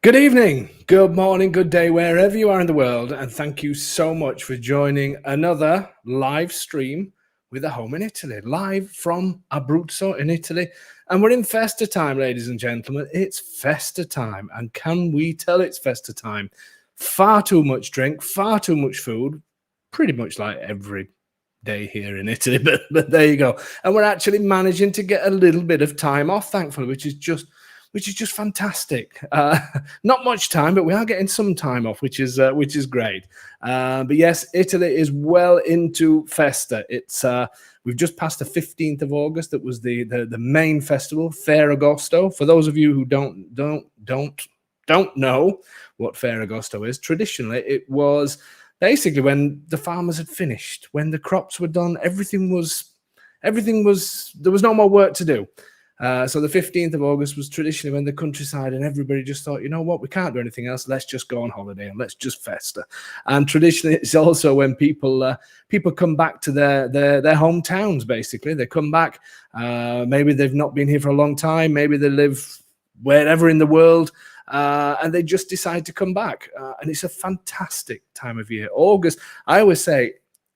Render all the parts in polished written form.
Good evening, good morning, good day, wherever you are in the world, and thank you so much for joining another live stream with a home in Italy, live from Abruzzo in Italy. And we're in Festa time, ladies and gentlemen. It's Festa time, and can we tell it's Festa time? Far too much drink, far too much food, pretty much like every day here in Italy, but there you go. And we're actually managing to get a little bit of time off, thankfully, which is just fantastic. Not much time, but we are getting some time off, which is great. But yes, Italy is well into Festa. It's we've just passed the 15th of August. That was the main festival, Ferragosto. For those of you who don't know what Ferragosto is, traditionally it was basically when the farmers had finished, when the crops were done, everything was there was no more work to do. So the 15th of August was traditionally when the countryside and everybody just thought, you know what, we can't do anything else. Let's just go on holiday and let's just festa. And traditionally, it's also when people come back to their hometowns. Basically, they come back. Maybe they've not been here for a long time. Maybe they live wherever in the world. And they just decide to come back. And it's a fantastic time of year. August, I always say,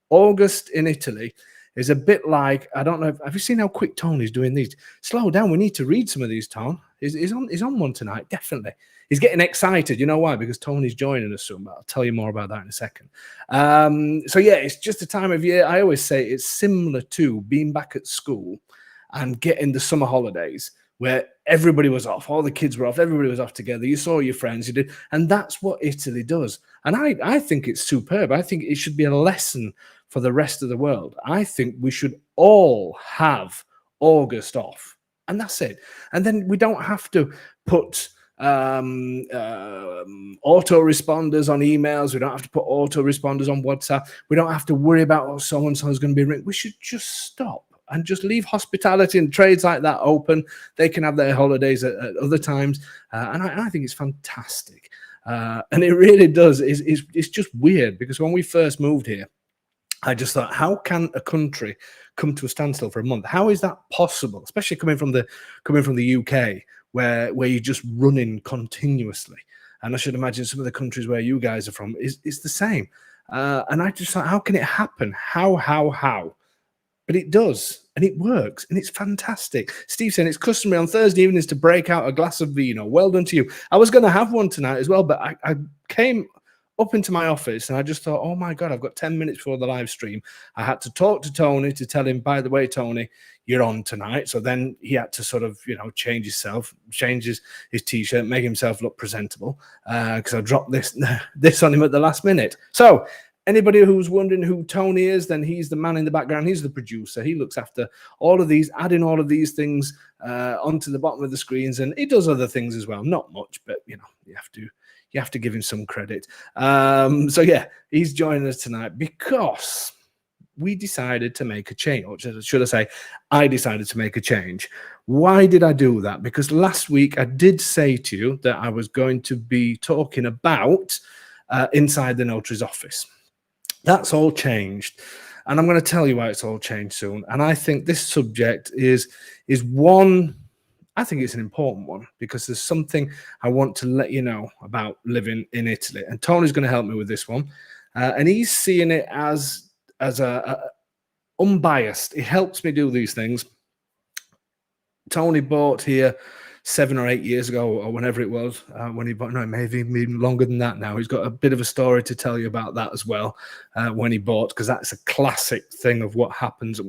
August in Italy is a bit like, I don't know, have you seen how quick Tony's doing these? Slow down, we need to read some of these, Tone. He's on one tonight, definitely. He's getting excited. You know why? Because Tony's joining us soon, but I'll tell you more about that in a second. So yeah, it's just a time of year. I always say it's similar to being back at school and getting the summer holidays where everybody was off, all the kids were off, everybody was off together. You saw your friends, you did. And that's what Italy does. And I think it's superb. I think it should be a lesson for the rest of the world. I think we should all have August off, and that's it. And then we don't have to put autoresponders on emails. We don't have to put autoresponders on WhatsApp. We don't have to worry about what so and so is going to be ringing. We should just stop and just leave hospitality and trades like that open. They can have their holidays at other times, and I think it's fantastic. And it really does. It's just weird because when we first moved here, I just thought, how can a country come to a standstill for a month? How is that possible? Especially coming from the UK, where you're just running continuously. And I should imagine some of the countries where you guys are from is the same. And I just thought, how can it happen? How? But it does, and it works, and it's fantastic. Steve saying it's customary on Thursday evenings to break out a glass of vino. Well done to you. I was going to have one tonight as well, but I came up into my office and I just thought, oh my God, I've got 10 minutes before the live stream. I had to talk to Tony to tell him, by the way, Tony, you're on tonight. So then he had to sort of, change his t-shirt, make himself look presentable, because I dropped this on him at the last minute. So anybody who's wondering who Tony is, then he's the man in the background. He's the producer. He looks after all of these, adding all of these things onto the bottom of the screens, and he does other things as well. Not much, but you have to give him some credit. So yeah, he's joining us tonight because we decided to make a change, or should I say, I decided to make a change. Why did I do that? Because last week I did say to you that I was going to be talking about inside the notary's office. That's all changed, and I'm going to tell you why it's all changed soon. And I think this subject is one. I think it's an important one because there's something I want to let you know about living in Italy. And Tony's going to help me with this one. And he's seeing it as a unbiased. He helps me do these things. Tony bought here 7 or 8 years ago, or whenever it was, when he bought. No, maybe even longer than that now. He's got a bit of a story to tell you about that as well, when he bought, because that's a classic thing of what happens,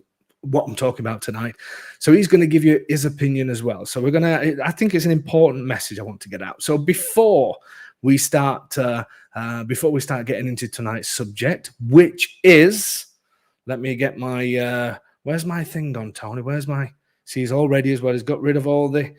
what I'm talking about tonight. So he's going to give you his opinion as well. So I think it's an important message I want to get out. So before we start getting into tonight's subject, which is, let me get my, where's my thing gone, Tony? See, he's all ready as well. He's got rid of all the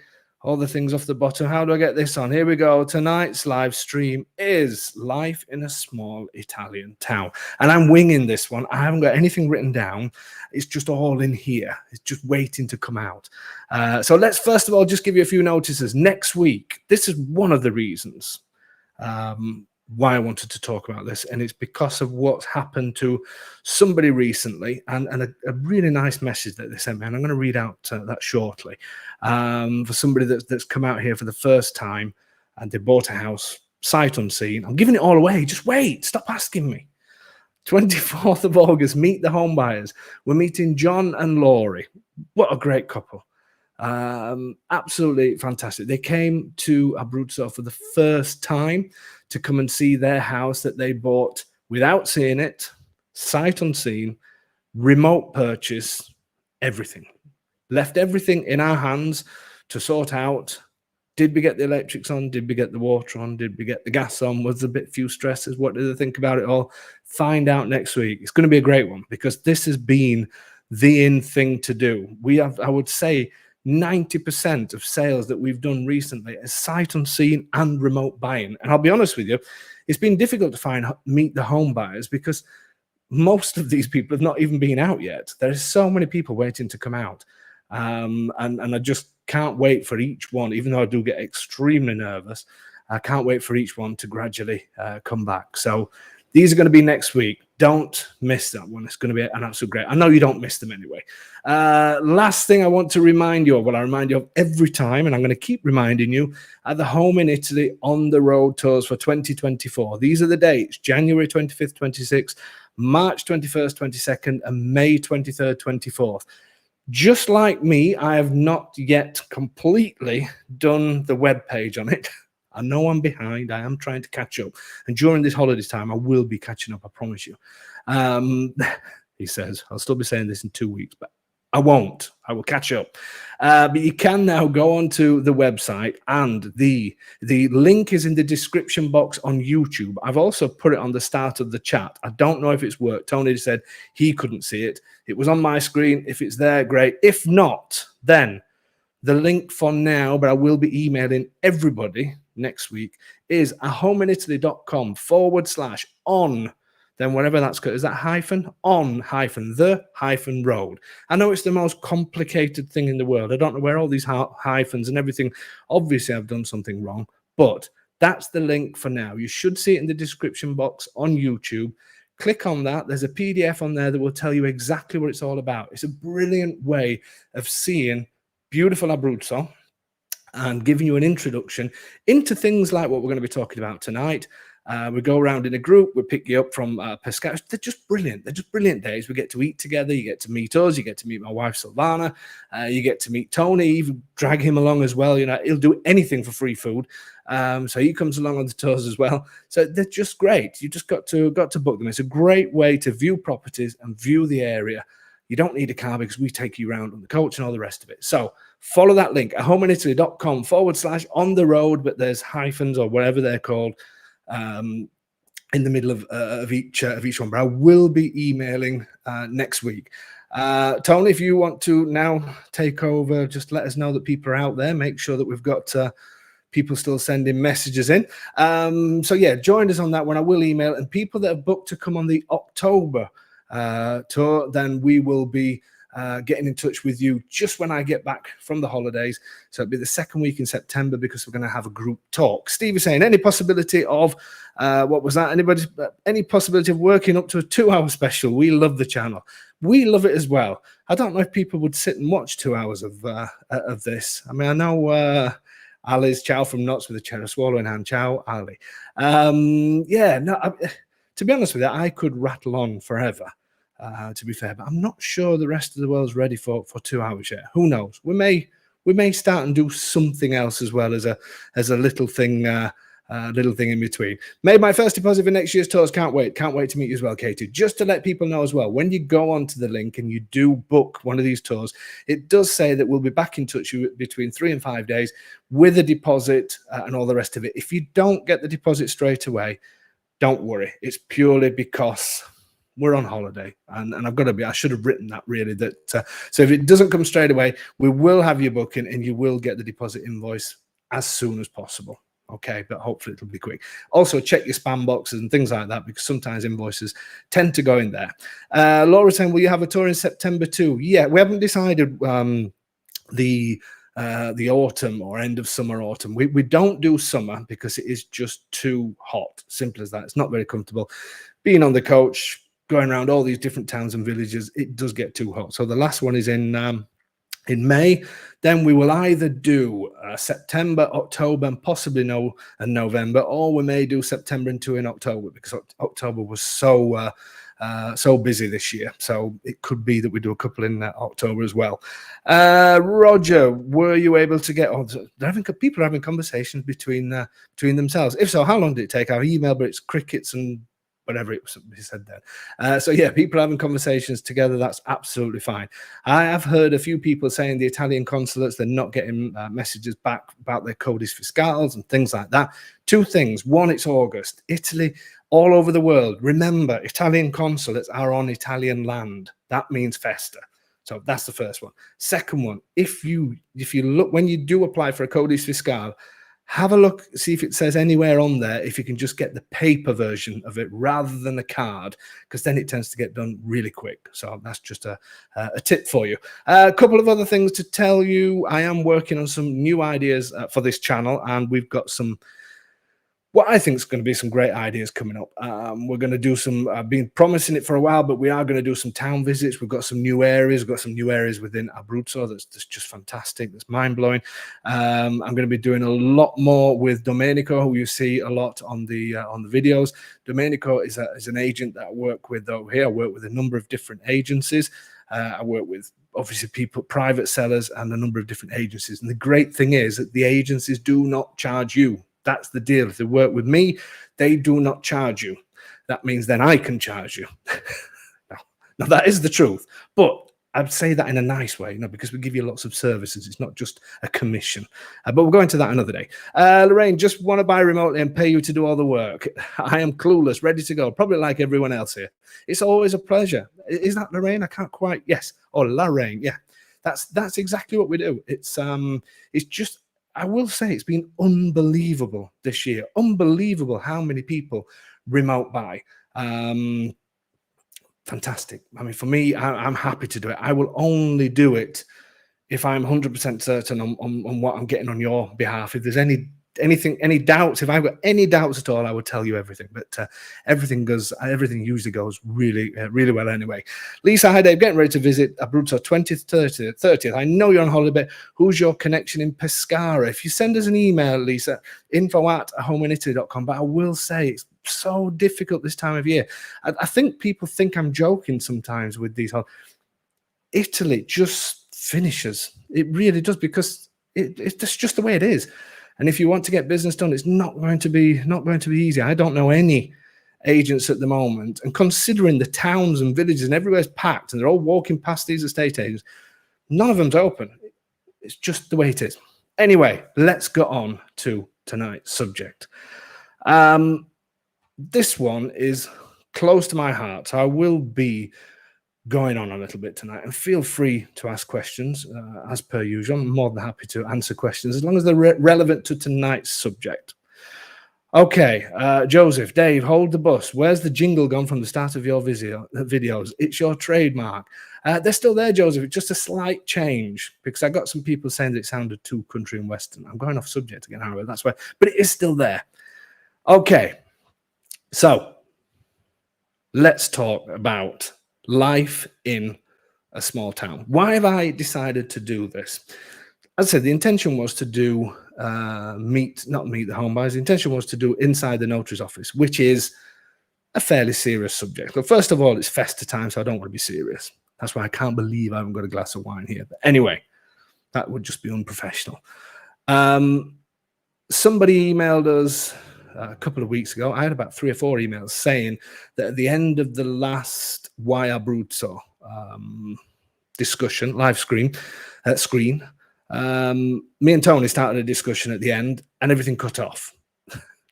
things off the bottom. How do I get this on? Here we go. Tonight's live stream is life in a small Italian town. And I'm winging this one. I haven't got anything written down. It's just all in here. It's just waiting to come out. So let's first of all just give you a few notices. Next week, this is one of the reasons why I wanted to talk about this, and it's because of what's happened to somebody recently, and a really nice message that they sent me, and I'm going to read out that shortly, for somebody that's come out here for the first time, and they bought a house sight unseen. I'm giving it all away. Just wait. Stop asking me. 24th of August, meet the home buyers. We're meeting John and Laurie. What a great couple. Absolutely fantastic. They came to Abruzzo for the first time to come and see their house that they bought without seeing it, sight unseen, remote purchase, everything. Left everything in our hands to sort out. Did we get the electrics on? Did we get the water on? Did we get the gas on? Was there a bit few stresses? What did they think about it all? Find out next week. It's going to be a great one because this has been the in thing to do. We have, I would say, 90% of sales that we've done recently is sight unseen and remote buying. And I'll be honest with you, it's been difficult to meet the home buyers because most of these people have not even been out yet. There are so many people waiting to come out. And I just can't wait for each one, even though I do get extremely nervous. I can't wait for each one to gradually come back. So these are going to be next week. Don't miss that one. It's going to be an absolute great. I know you don't miss them anyway. Last thing I want to remind you of, I remind you of every time, and I'm going to keep reminding you, at the Home in Italy on the road tours for 2024. These are the dates: January 25th, 26th, March 21st, 22nd, and May 23rd, 24th. Just like me, I have not yet completely done the web page on it. I know I'm behind. I am trying to catch up. And during this holidays time, I will be catching up, I promise you. He says, I'll still be saying this in 2 weeks, but I won't. I will catch up. But you can now go onto the website, and the link is in the description box on YouTube. I've also put it on the start of the chat. I don't know if it's worked. Tony said he couldn't see it. It was on my screen. If it's there, great. If not, then the link for now, but I will be emailing everybody next week, is ahomeinitaly.com/on. Then whatever that's called, is that hyphen on hyphen the hyphen road. I know it's the most complicated thing in the world. I don't know where all these hyphens and everything. Obviously, I've done something wrong, but that's the link for now. You should see it in the description box on YouTube. Click on that. There's a PDF on there that will tell you exactly what it's all about. It's a brilliant way of seeing beautiful Abruzzo and giving you an introduction into things like what we're going to be talking about tonight. We go around in a group. We pick you up from Pescara. They're just brilliant. They're just brilliant days. We get to eat together. You get to meet us. You get to meet my wife, Silvana. You get to meet Tony, even drag him along as well. You know, he'll do anything for free food. So he comes along on the tours as well. So they're just great. You just got to book them. It's a great way to view properties and view the area. You don't need a car because we take you around on the coach and all the rest of it. So follow that link at ahomeinitaly.com/on the road, but there's hyphens or whatever they're called in the middle of each one. But I will be emailing next week. Tony, if you want to now take over, just let us know that people are out there. Make sure that we've got people still sending messages in. So yeah, join us on that one. I will email, and people that have booked to come on the October tour, then we will be getting in touch with you just when I get back from the holidays. So it'll be the second week in September because we're going to have a group talk. Steve is saying, any possibility of what was that? Any possibility of working up to a 2-hour special? We love the channel. We love it as well. I don't know if people would sit and watch 2 hours of this. I mean, I know Ali's ciao from Knots with a cherry swallow in hand. Ciao, Ali. Yeah, no. To be honest with you, I could rattle on forever. To be fair, but I'm not sure the rest of the world's ready for 2 hours yet. Who knows? We may start and do something else as well as a little thing in between. Made my first deposit for next year's tours. Can't wait to meet you as well, Katie. Just to let people know as well, when you go onto the link and you do book one of these tours, it does say that we'll be back in touch with you between 3 and 5 days with a deposit and all the rest of it. If you don't get the deposit straight away, don't worry. It's purely because we're on holiday, and I should have written that really, so if it doesn't come straight away, we will have your booking and you will get the deposit invoice as soon as possible. Okay, but hopefully it'll be quick. Also, check your spam boxes and things like that because sometimes invoices tend to go in there. Laura saying, will you have a tour in September too? Yeah, we haven't decided the autumn or end of summer, autumn. We don't do summer because it is just too hot. Simple as that. It's not very comfortable. Being on the coach, going around all these different towns and villages, it does get too hot. So the last one is in May. Then we will either do September, October, and possibly November, or we may do September and 2 in October, because October was so busy this year. So it could be that we do a couple in October as well. Roger, were you able to get? People are having conversations between themselves. If so, how long did it take? Our email, but it's crickets and whatever it was he said there. So yeah, people having conversations together, that's absolutely fine. I have heard a few people saying the Italian consulates, they're not getting messages back about their codis fiscales and things like that. Two things. One, it's August. Italy, all over the world. Remember, Italian consulates are on Italian land. That means festa. So that's the first one. Second one, if you look, when you do apply for a codis fiscal, have a look, see if it says anywhere on there, if you can just get the paper version of it rather than the card, because then it tends to get done really quick. So that's just a tip for you. A couple of other things to tell you. I am working on some new ideas for this channel, and we've got what I think is going to be some great ideas coming up. We're going to do some, I've been promising it for a while, but we are going to do some town visits. We've got some new areas. We've got some new areas within Abruzzo that's just fantastic. That's mind-blowing. I'm going to be doing a lot more with Domenico, who you see a lot on the videos. Domenico is an agent that I work with over here. I work with a number of different agencies. I work with, obviously, people, private sellers, and a number of different agencies. And the great thing is that the agencies do not charge you. That's the deal. If they work with me, they do not charge you. That means then I can charge you. Now, that is the truth. But I'd say that in a nice way, because we give you lots of services. It's not just a commission. But we'll go into that another day. Lorraine, just want to buy remotely and pay you to do all the work. I am clueless, ready to go, probably like everyone else here. It's always a pleasure. Is that Lorraine? I can't quite. Yes. Oh, Lorraine. Yeah. That's exactly what we do. It's just, I will say, it's been unbelievable this year. Unbelievable how many people remote buy. Fantastic. I mean, for me, I'm happy to do it. I will only do it if I'm 100% certain on what I'm getting on your behalf. If there's any doubts, if I've got any doubts at all, I would tell you everything. But everything usually goes really, really well anyway. Lisa, hi Dave, getting ready to visit Abruzzo 20th, 30th. I know you're on holiday. Who's your connection in Pescara? If you send us an email, Lisa, info@homeinitaly.com. But I will say it's so difficult this time of year. I think people think I'm joking sometimes with these. Italy just finishes. It really does, because it's just the way it is. And if you want to get business done, it's not going to be easy. I don't know any agents at the moment. And considering the towns and villages and everywhere's packed and they're all walking past these estate agents, none of them's open. It's just the way it is. Anyway, let's go on to tonight's subject. This one is close to my heart. So I will be going on a little bit tonight, and feel free to ask questions as per usual. I'm more than happy to answer questions as long as they're relevant to tonight's subject. Okay, Joseph, Dave, hold the bus. Where's the jingle gone from the start of your videos? It's your trademark. They're still there, Joseph. It's just a slight change, because I got some people saying that it sounded too country and western. I'm going off subject again, however, that's why, but it is still there. Okay, so let's talk about life in a small town. Why have I decided to do this? As I said, the intention was to do not meet the home buyers. The intention was to do inside the notary's office, which is a fairly serious subject. Well, first of all, it's festa time, so I don't want to be serious. That's why I can't believe I haven't got a glass of wine here. But anyway, that would just be unprofessional. Somebody emailed us a couple of weeks ago. I had about 3 or 4 emails saying that at the end of the last Why Abruzzo discussion, live screen, me and Tony started a discussion at the end and everything cut off.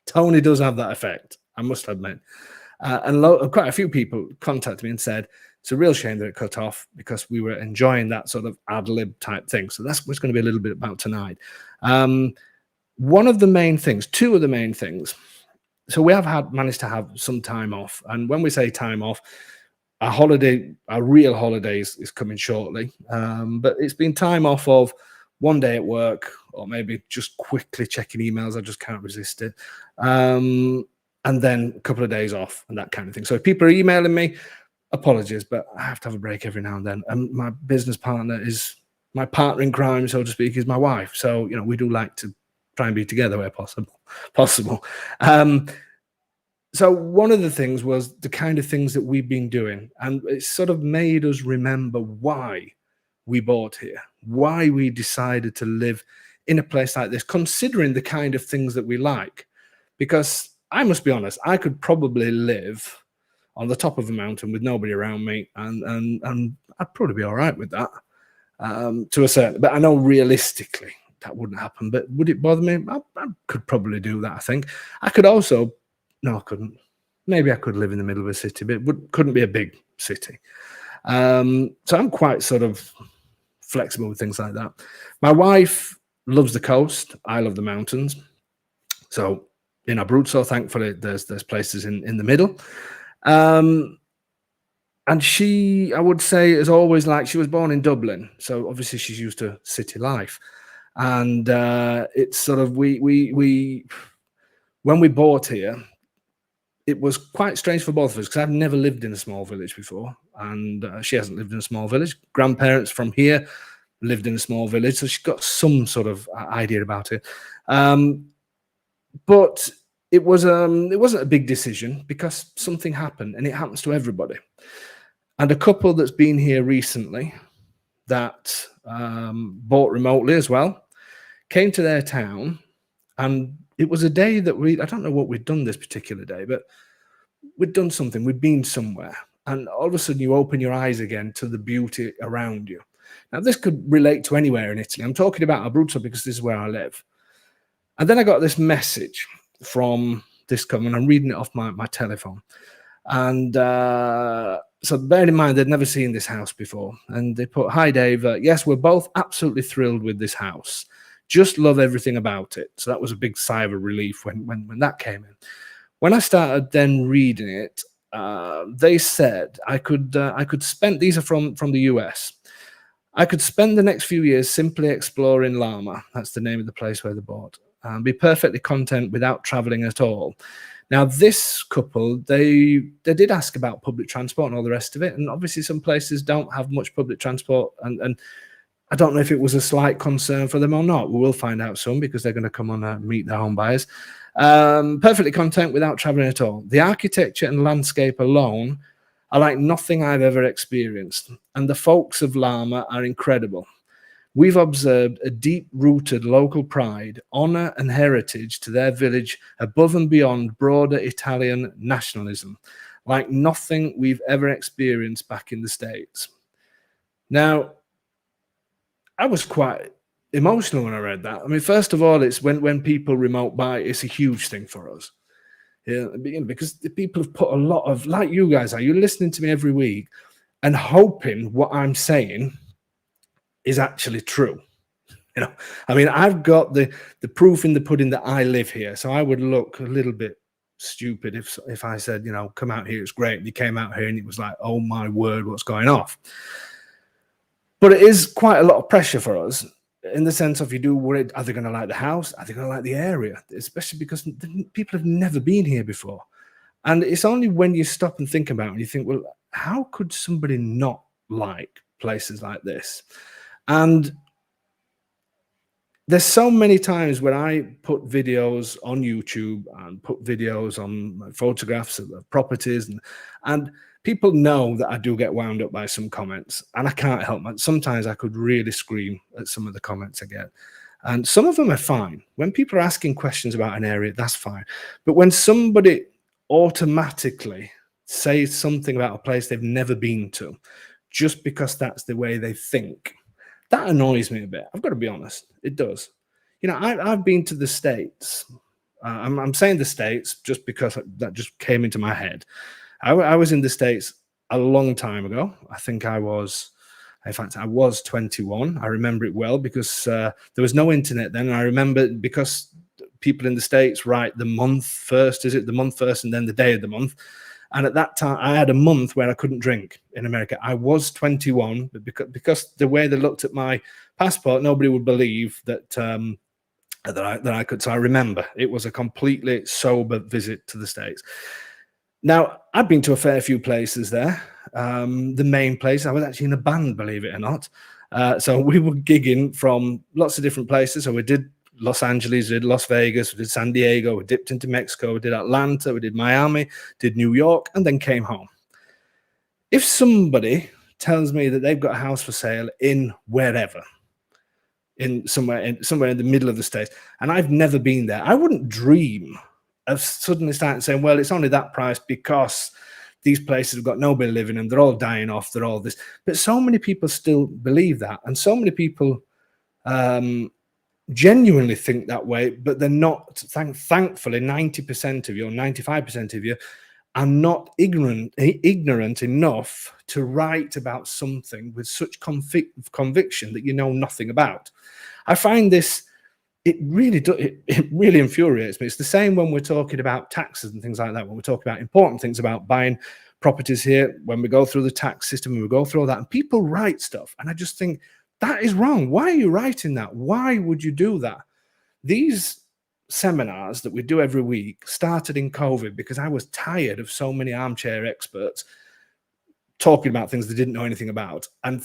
Tony does have that effect, I must admit. And quite a few people contacted me and said, it's a real shame that it cut off, because we were enjoying that sort of ad-lib type thing. So that's what's going to be a little bit about tonight. One of the main things, 2 of the main things. So we have managed to have some time off. And when we say time off, our real holiday is coming shortly. But it's been time off of 1 day at work, or maybe just quickly checking emails. I just can't resist it. And then a couple of days off and that kind of thing. So if people are emailing me, apologies, but I have to have a break every now and then. And my business partner is My partner in crime, so to speak, is my wife. So, we do like to try and be together where possible. Um, so one of the things was the kind of things that we've been doing, and it sort of made us remember why we bought here, why we decided to live in a place like this, considering the kind of things that we like. Because I must be honest, I could probably live on the top of a mountain with nobody around me, and I'd probably be all right with that, to a certain. But I know realistically that wouldn't happen. But would it bother me? I could probably do that. I think I could also. No, I couldn't. Maybe I could live in the middle of a city, but it couldn't be a big city. So I'm quite sort of flexible with things like that. My wife loves the coast. I love the mountains. So in Abruzzo, thankfully, there's places in the middle. And she, I would say, is always like, she was born in Dublin, so obviously she's used to city life. And it's sort of we when we bought here, it was quite strange for both of us because I've never lived in a small village before, and she hasn't lived in a small village. Grandparents from here lived in a small village, so she's got some sort of idea about it. But it wasn't a big decision because something happened, and it happens to everybody. And a couple that's been here recently that bought remotely as well came to their town, and it was a day that I don't know what we'd done this particular day, but we'd done something, we'd been somewhere, and all of a sudden you open your eyes again to the beauty around you. Now, this could relate to anywhere in Italy. I'm talking about Abruzzo because this is where I live. And then I got this message from this company, and I'm reading it off my telephone. And so bearing in mind, they'd never seen this house before. And they put, "Hi, Dave. Yes, we're both absolutely thrilled with this house. Just love everything about it." So that was a big sigh of relief when that came in. When I started then reading it, they said I could spend, these are from the US, I could spend the next few years simply exploring Lama. That's the name of the place where they bought. Be perfectly content without traveling at all. Now, this couple, they did ask about public transport and all the rest of it. And obviously some places don't have much public transport. And I don't know if it was a slight concern for them or not. We will find out soon because they're going to come on and meet their home buyers. Perfectly content without traveling at all. The architecture and landscape alone are like nothing I've ever experienced. And the folks of Lama are incredible. We've observed a deep-rooted local pride, honor, and heritage to their village above and beyond broader Italian nationalism, like nothing we've ever experienced back in the States. Now, I was quite emotional when I read that. I mean, first of all, it's when people remote buy, it's a huge thing for us. Yeah, because the people have put a lot of, like you guys are, you're listening to me every week and hoping what I'm saying is actually true. I mean, I've got the proof in the pudding that I live here. So I would look a little bit stupid if I said, come out here, it's great. And you came out here and it was like, oh my word, what's going off? But it is quite a lot of pressure for us in the sense of, you do worry, are they going to like the house? Are they going to like the area? Especially because people have never been here before. And it's only when you stop and think about it, and you think, well, how could somebody not like places like this? And there's so many times when I put videos on YouTube and put videos on photographs of properties, and people know that I do get wound up by some comments, and I can't help it. Sometimes I could really scream at some of the comments I get. And some of them are fine. When people are asking questions about an area, that's fine. But when somebody automatically says something about a place they've never been to, just because that's the way they think, that annoys me a bit. I've got to be honest. It does. I've been to the States. I'm saying the States just because that just came into my head. I was in the States a long time ago. I think I was 21. I remember it well because there was no internet then. And I remember because people in the States write the month first. Is it the month first and then the day of the month? And at that time, I had a month where I couldn't drink in America. I was 21, but because the way they looked at my passport, nobody would believe that I could. So I remember it was a completely sober visit to the States. Now, I've been to a fair few places there. The main place, I was actually in a band, believe it or not. So we were gigging from lots of different places. So we did Los Angeles, we did Las Vegas, we did San Diego, we dipped into Mexico, we did Atlanta, we did Miami, did New York, and then came home. If somebody tells me that they've got a house for sale in wherever, somewhere in the middle of the States, and I've never been there, I wouldn't dream of suddenly starting saying, well, it's only that price because these places have got nobody living in them, they're all dying off, they're all this. But so many people still believe that, and so many people genuinely think that way, but they're not. Thankfully, 90% of you, or 95% of you, are not ignorant enough to write about something with such conviction that you know nothing about. I find this, it really infuriates me. It's the same when we're talking about taxes and things like that, when we're talking about important things about buying properties here, when we go through the tax system and we go through all that, and people write stuff, and I just think, that is wrong. Why are you writing that? Why would you do that? These seminars that we do every week started in COVID because I was tired of so many armchair experts talking about things they didn't know anything about. And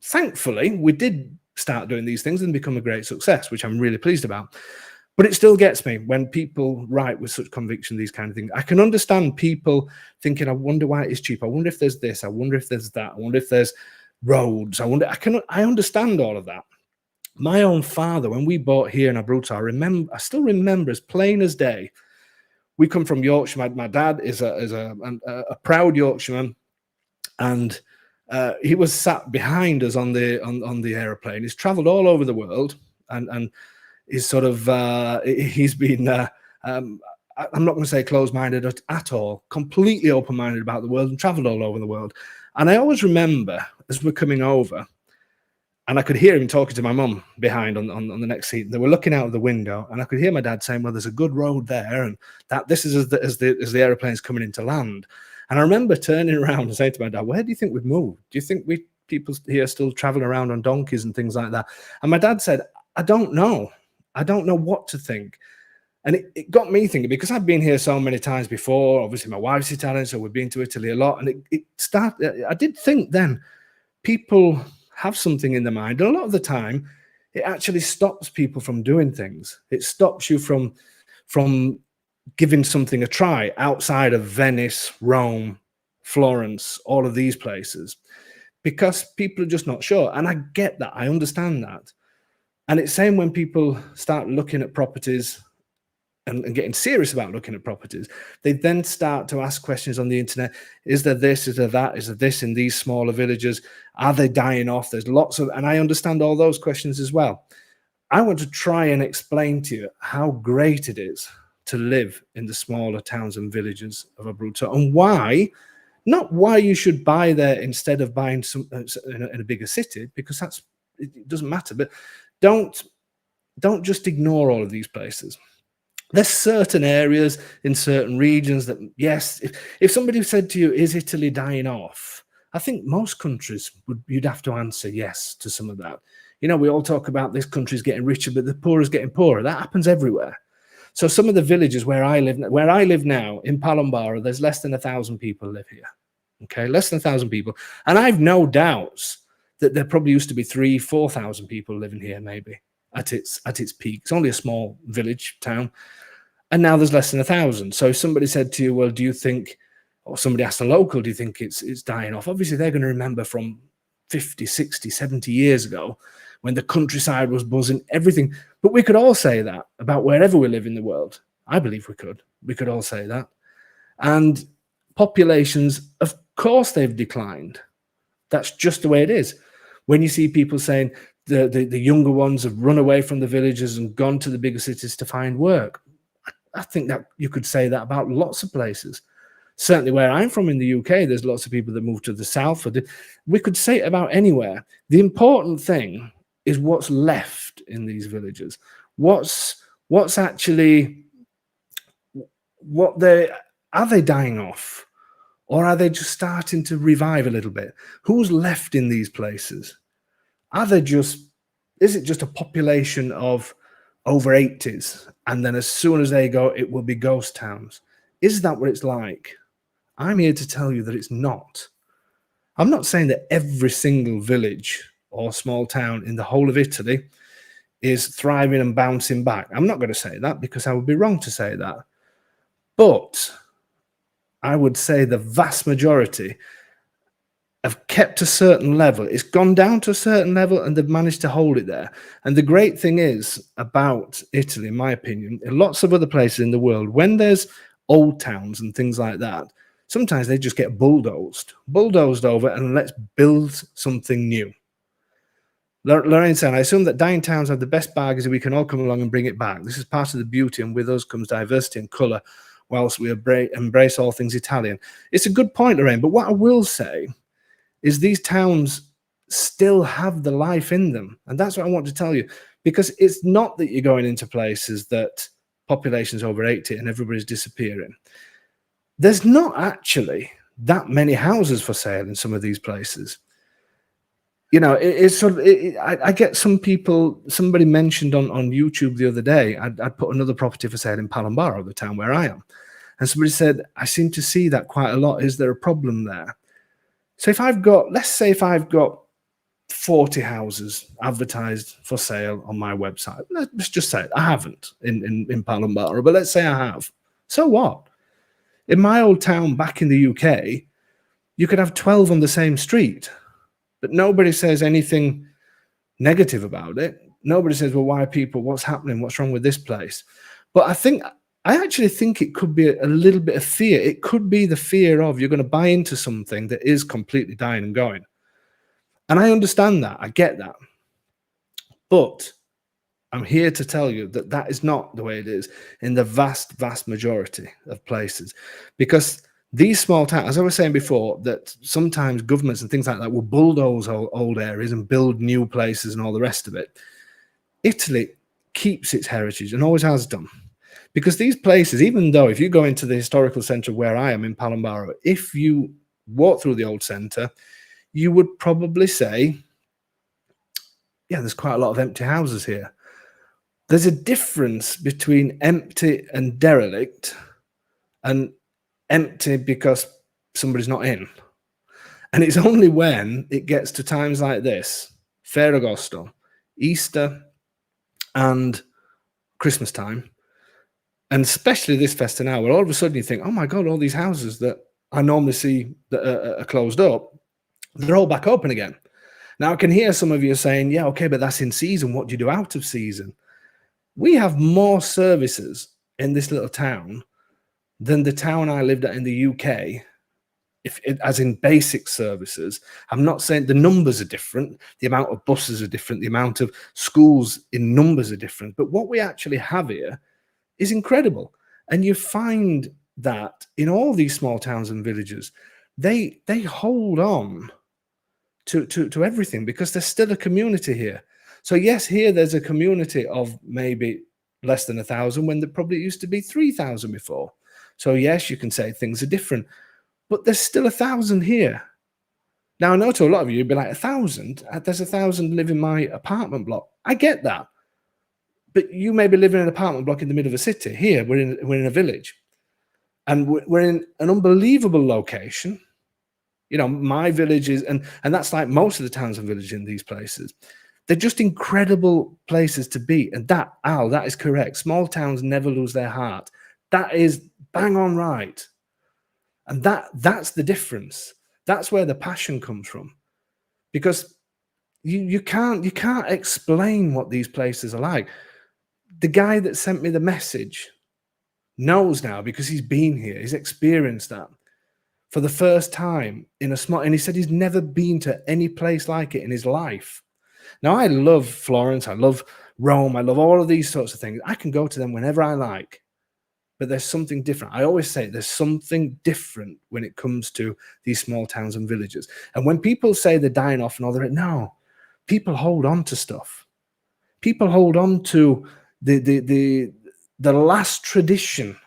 thankfully, we did start doing these things and become a great success, which I'm really pleased about. But it still gets me when people write with such conviction, these kind of things. I can understand people thinking, I wonder why it is cheap. I wonder if there's this. I wonder if there's that. I wonder if there's roads. I understand all of that. My own father, when we bought here in Abruzzo, I still remember as plain as day. We come from Yorkshire. My dad is a proud Yorkshireman, and he was sat behind us on the aeroplane. He's travelled all over the world, and he's sort of he's been. I'm not going to say closed-minded at all. Completely open-minded about the world, and travelled all over the world. And I always remember as we're coming over, and I could hear him talking to my mum behind on the next seat. They were looking out of the window, and I could hear my dad saying, well, there's a good road there, and that this is as the aeroplane's coming into land. And I remember turning around and saying to my dad, where do you think we've moved? Do you think people here still traveling around on donkeys and things like that? And my dad said, I don't know. I don't know what to think. And it got me thinking, because I've been here so many times before. Obviously, my wife's Italian, so we've been to Italy a lot. And I did think then, people have something in their mind. And a lot of the time, it actually stops people from doing things. It stops you from giving something a try outside of Venice, Rome, Florence, all of these places, because people are just not sure. And I get that. I understand that. And it's same when people start looking at properties and getting serious about looking at properties. They then start to ask questions on the internet. Is there this? Is there that? Is there this in these smaller villages? Are they dying off? There's lots of, and I understand all those questions as well. I want to try and explain to you how great it is to live in the smaller towns and villages of Abruzzo, and why, not why you should buy there instead of buying some in a bigger city, because it doesn't matter. But don't just ignore all of these places. There's certain areas in certain regions that, yes, if somebody said to you, is Italy dying off? I think most countries you'd have to answer yes to some of that. You know, we all talk about this country's getting richer, but the poor is getting poorer. That happens everywhere. So some of the villages where I live now in Palombara, there's less than 1,000 people live here. Okay, less than 1,000 people. And I've no doubts that there probably used to be 3,000 to 4,000 people living here, maybe at its peak. It's only a small village town. And now there's less than 1,000. So if somebody said to you, well, do you think, or somebody asked a local, do you think it's dying off? Obviously, they're going to remember from 50, 60, 70 years ago when the countryside was buzzing, everything. But we could all say that about wherever we live in the world. I believe we could. We could all say that. And populations, of course, they've declined. That's just the way it is. When you see people saying the younger ones have run away from the villages and gone to the bigger cities to find work, I think that you could say that about lots of places. Certainly where I'm from in the UK, there's lots of people that move to the south. We could say it about anywhere. The important thing is what's left in these villages. What's actually, are they dying off? Or are they just starting to revive a little bit? Who's left in these places? Is it just a population of over 80s, and then as soon as they go, it will be ghost towns? Is that what it's like? I'm here to tell you that it's not. I'm not saying that every single village or small town in the whole of Italy is thriving and bouncing back. I'm not going to say that because I would be wrong to say that. But I would say the vast majority have kept a certain level. It's gone down to a certain level and they've managed to hold it there. And the great thing is about Italy, in my opinion, in lots of other places in the world, when there's old towns and things like that, sometimes they just get bulldozed over, and let's build something new. Lorraine said, I assume that dying towns have the best bargains and we can all come along and bring it back. This is part of the beauty, and with us comes diversity and colour, whilst we embrace all things Italian. It's a good point, Lorraine, but what I will say is these towns still have the life in them. And that's what I want to tell you, because it's not that you're going into places that population's over 80 and everybody's disappearing. There's not actually that many houses for sale in some of these places. You know, it's sort of, I get some people, somebody mentioned on YouTube the other day, I'd put another property for sale in Palombaro, the town where I am. And somebody said, I seem to see that quite a lot. Is there a problem there? So if I've got, let's say if I've got 40 houses advertised for sale on my website, let's just say it. I haven't in Palombaro, but let's say I have. So what? In my old town back in the UK, you could have 12 on the same street, but nobody says anything negative about it. Nobody says, well, why are people, what's happening? What's wrong with this place? But I actually think it could be a little bit of fear. It could be the fear of you're going to buy into something that is completely dying and going. And I understand that. I get that. But I'm here to tell you that that is not the way it is in the vast, vast majority of places. Because these small towns, as I was saying before, that sometimes governments and things like that will bulldoze old areas and build new places and all the rest of it. Italy keeps its heritage and always has done. Because these places, even though if you go into the historical centre where I am in Palombaro, if you walk through the old centre, you would probably say, yeah, there's quite a lot of empty houses here. There's a difference between empty and derelict and empty because somebody's not in. And it's only when it gets to times like this, Ferragosto, Easter and Christmas time, and especially this festa now, where all of a sudden you think, oh my God, all these houses that I normally see that are closed up, they're all back open again. Now I can hear some of you saying, yeah, okay, but that's in season. What do you do out of season? We have more services in this little town than the town I lived at in the UK, as in basic services. I'm not saying the numbers are different, the amount of buses are different, the amount of schools in numbers are different, but what we actually have here is incredible. And you find that in all these small towns and villages, they hold on to everything because there's still a community here. So yes, here there's a community of maybe less than 1,000 when there probably used to be 3,000 before. So yes, you can say things are different, but there's still 1,000 here. Now I know to a lot of you, you'd be like, 1,000? There's 1,000 live in my apartment block. I get that. But you may be living in an apartment block in the middle of a city. Here, we're in a village. And we're in an unbelievable location. You know, my village is, and that's like most of the towns and villages in these places. They're just incredible places to be. And that, Al, that is correct. Small towns never lose their heart. That is bang on right. And that's the difference. That's where the passion comes from. Because you can't explain what these places are like. The guy that sent me the message knows now because he's been here. He's experienced that for the first time in a small, and he said he's never been to any place like it in his life. Now, I love Florence. I love Rome. I love all of these sorts of things. I can go to them whenever I like, but there's something different. I always say there's something different when it comes to these small towns and villages. And when people say they're dying off and all that, no, people hold on to stuff. People hold on to the last tradition,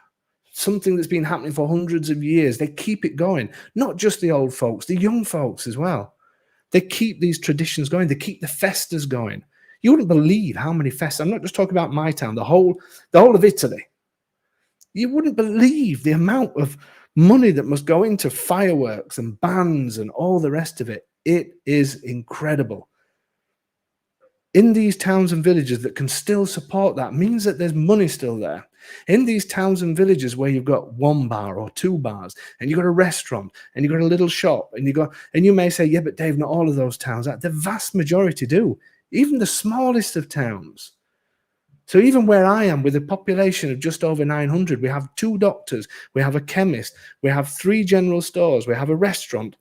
something that's been happening for hundreds of years. They keep it going. Not just the old folks, the young folks as well. They keep these traditions going. They keep the festas going. You wouldn't believe how many festas. I'm not just talking about my town, the whole of Italy. You wouldn't believe the amount of money that must go into fireworks and bands and all the rest of it. It is incredible. in these towns and villages that can still support that means that there's money still there. In these towns and villages where you've got one bar or two bars and you've got a restaurant and you've got a little shop and you may say, yeah, but Dave, not all of those towns, the vast majority do, even the smallest of towns. So even where I am, with a population of just over 900, we have 2 doctors, we have a chemist, we have 3 general stores, we have a restaurant,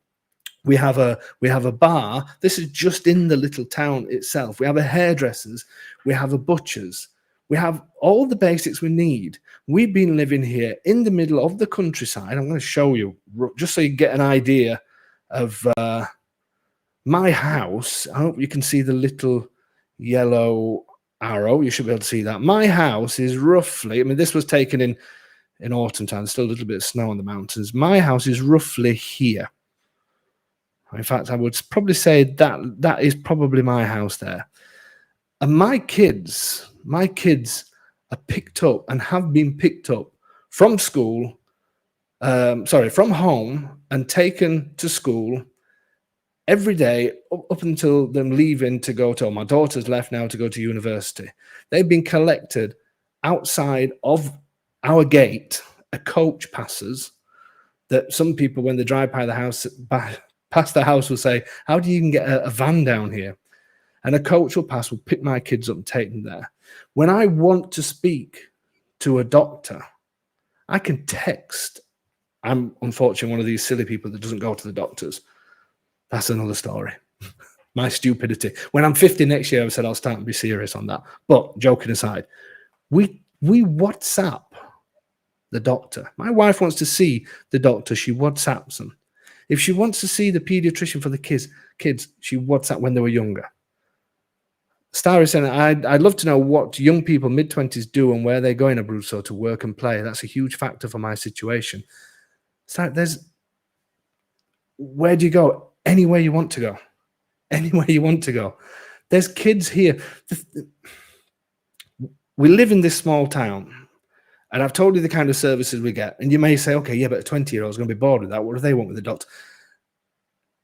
we have a bar. This is just in the little town itself. We have a hairdresser's, we have a butcher's, we have all the basics we need. We've been living here in the middle of the countryside. I'm going to show you just so you get an idea of my house. I hope you can see the little yellow arrow. You should be able to see that. My house is roughly, I mean, this was taken in autumn time. There's still a little bit of snow on the mountains. My house is roughly here. In fact, I would probably say that is probably my house there. And my kids are picked up and have been picked up from school, from home and taken to school every day up until them leaving to go to, my daughter's left now to go to university. They've been collected outside of our gate. A coach passes that some people, when they drive by the house, past the house, will say, how do you even get a van down here? And a coach will pass, will pick my kids up and take them there. When I want to speak to a doctor, I can text. I'm unfortunately one of these silly people that doesn't go to the doctors. That's another story. My stupidity. When I'm 50 next year, I've said I'll start and be serious on that. But joking aside, we WhatsApp the doctor. My wife wants to see the doctor. She WhatsApps them. If she wants to see the pediatrician for the kids, she WhatsApp when they were younger. Star is saying, I'd love to know what young people mid-20s do and where they go in Abruzzo to work and play. That's a huge factor for my situation. So where do you go? Anywhere you want to go. Anywhere you want to go. There's kids here. We live in this small town, and I've told you the kind of services we get. And you may say, okay, yeah, but a 20-year-old is going to be bored with that. What do they want with the doctor?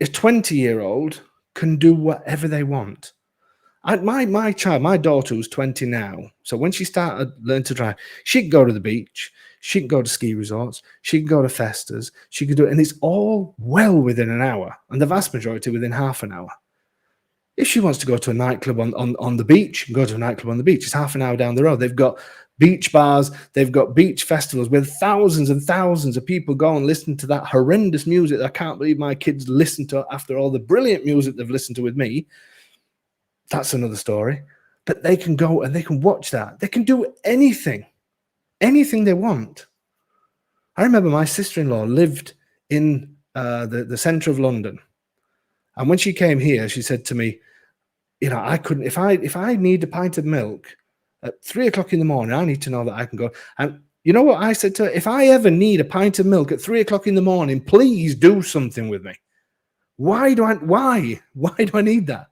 A 20-year-old can do whatever they want. My child, my daughter, who's 20 now, so when she started learning to drive, she could go to the beach, she could go to ski resorts, she could go to festas, she could do it, and it's all well within an hour, and the vast majority within half an hour. If she wants to go to a nightclub on the beach, she can go to a nightclub on the beach. It's half an hour down the road. They've got beach bars, they've got beach festivals where thousands and thousands of people go and listen to that horrendous music that I can't believe my kids listen to after all the brilliant music they've listened to with me. That's another story. But they can go and they can watch that. They can do anything they want. I remember my sister-in-law lived in the centre of London. And when she came here, she said to me, you know, I couldn't, if I need a pint of milk at 3 o'clock in the morning, I need to know that I can go. And you know what I said to her? If I ever need a pint of milk at 3 o'clock in the morning, please do something with me. Why do I need that?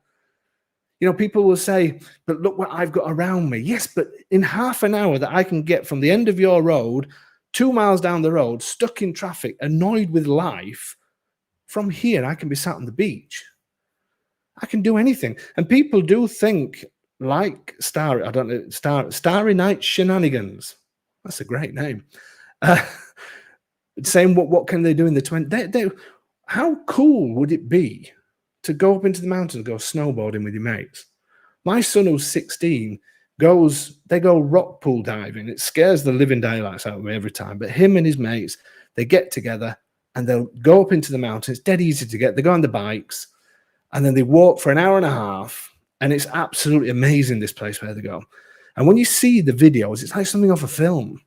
You know, people will say, but look what I've got around me. Yes, but in half an hour that I can get from the end of your road, 2 miles down the road, stuck in traffic, annoyed with life, from here, I can be sat on the beach. I can do anything. And people do think like Starry Night Shenanigans. That's a great name. Saying what can they do in the 20s? How cool would it be to go up into the mountains and go snowboarding with your mates? My son, who's 16, they go rock pool diving. It scares the living daylights out of me every time. But him and his mates, they get together and they'll go up into the mountains. It's dead easy to get. They go on the bikes and then they walk for an hour and a half. And it's absolutely amazing, this place where they go. And when you see the videos, it's like something off a film.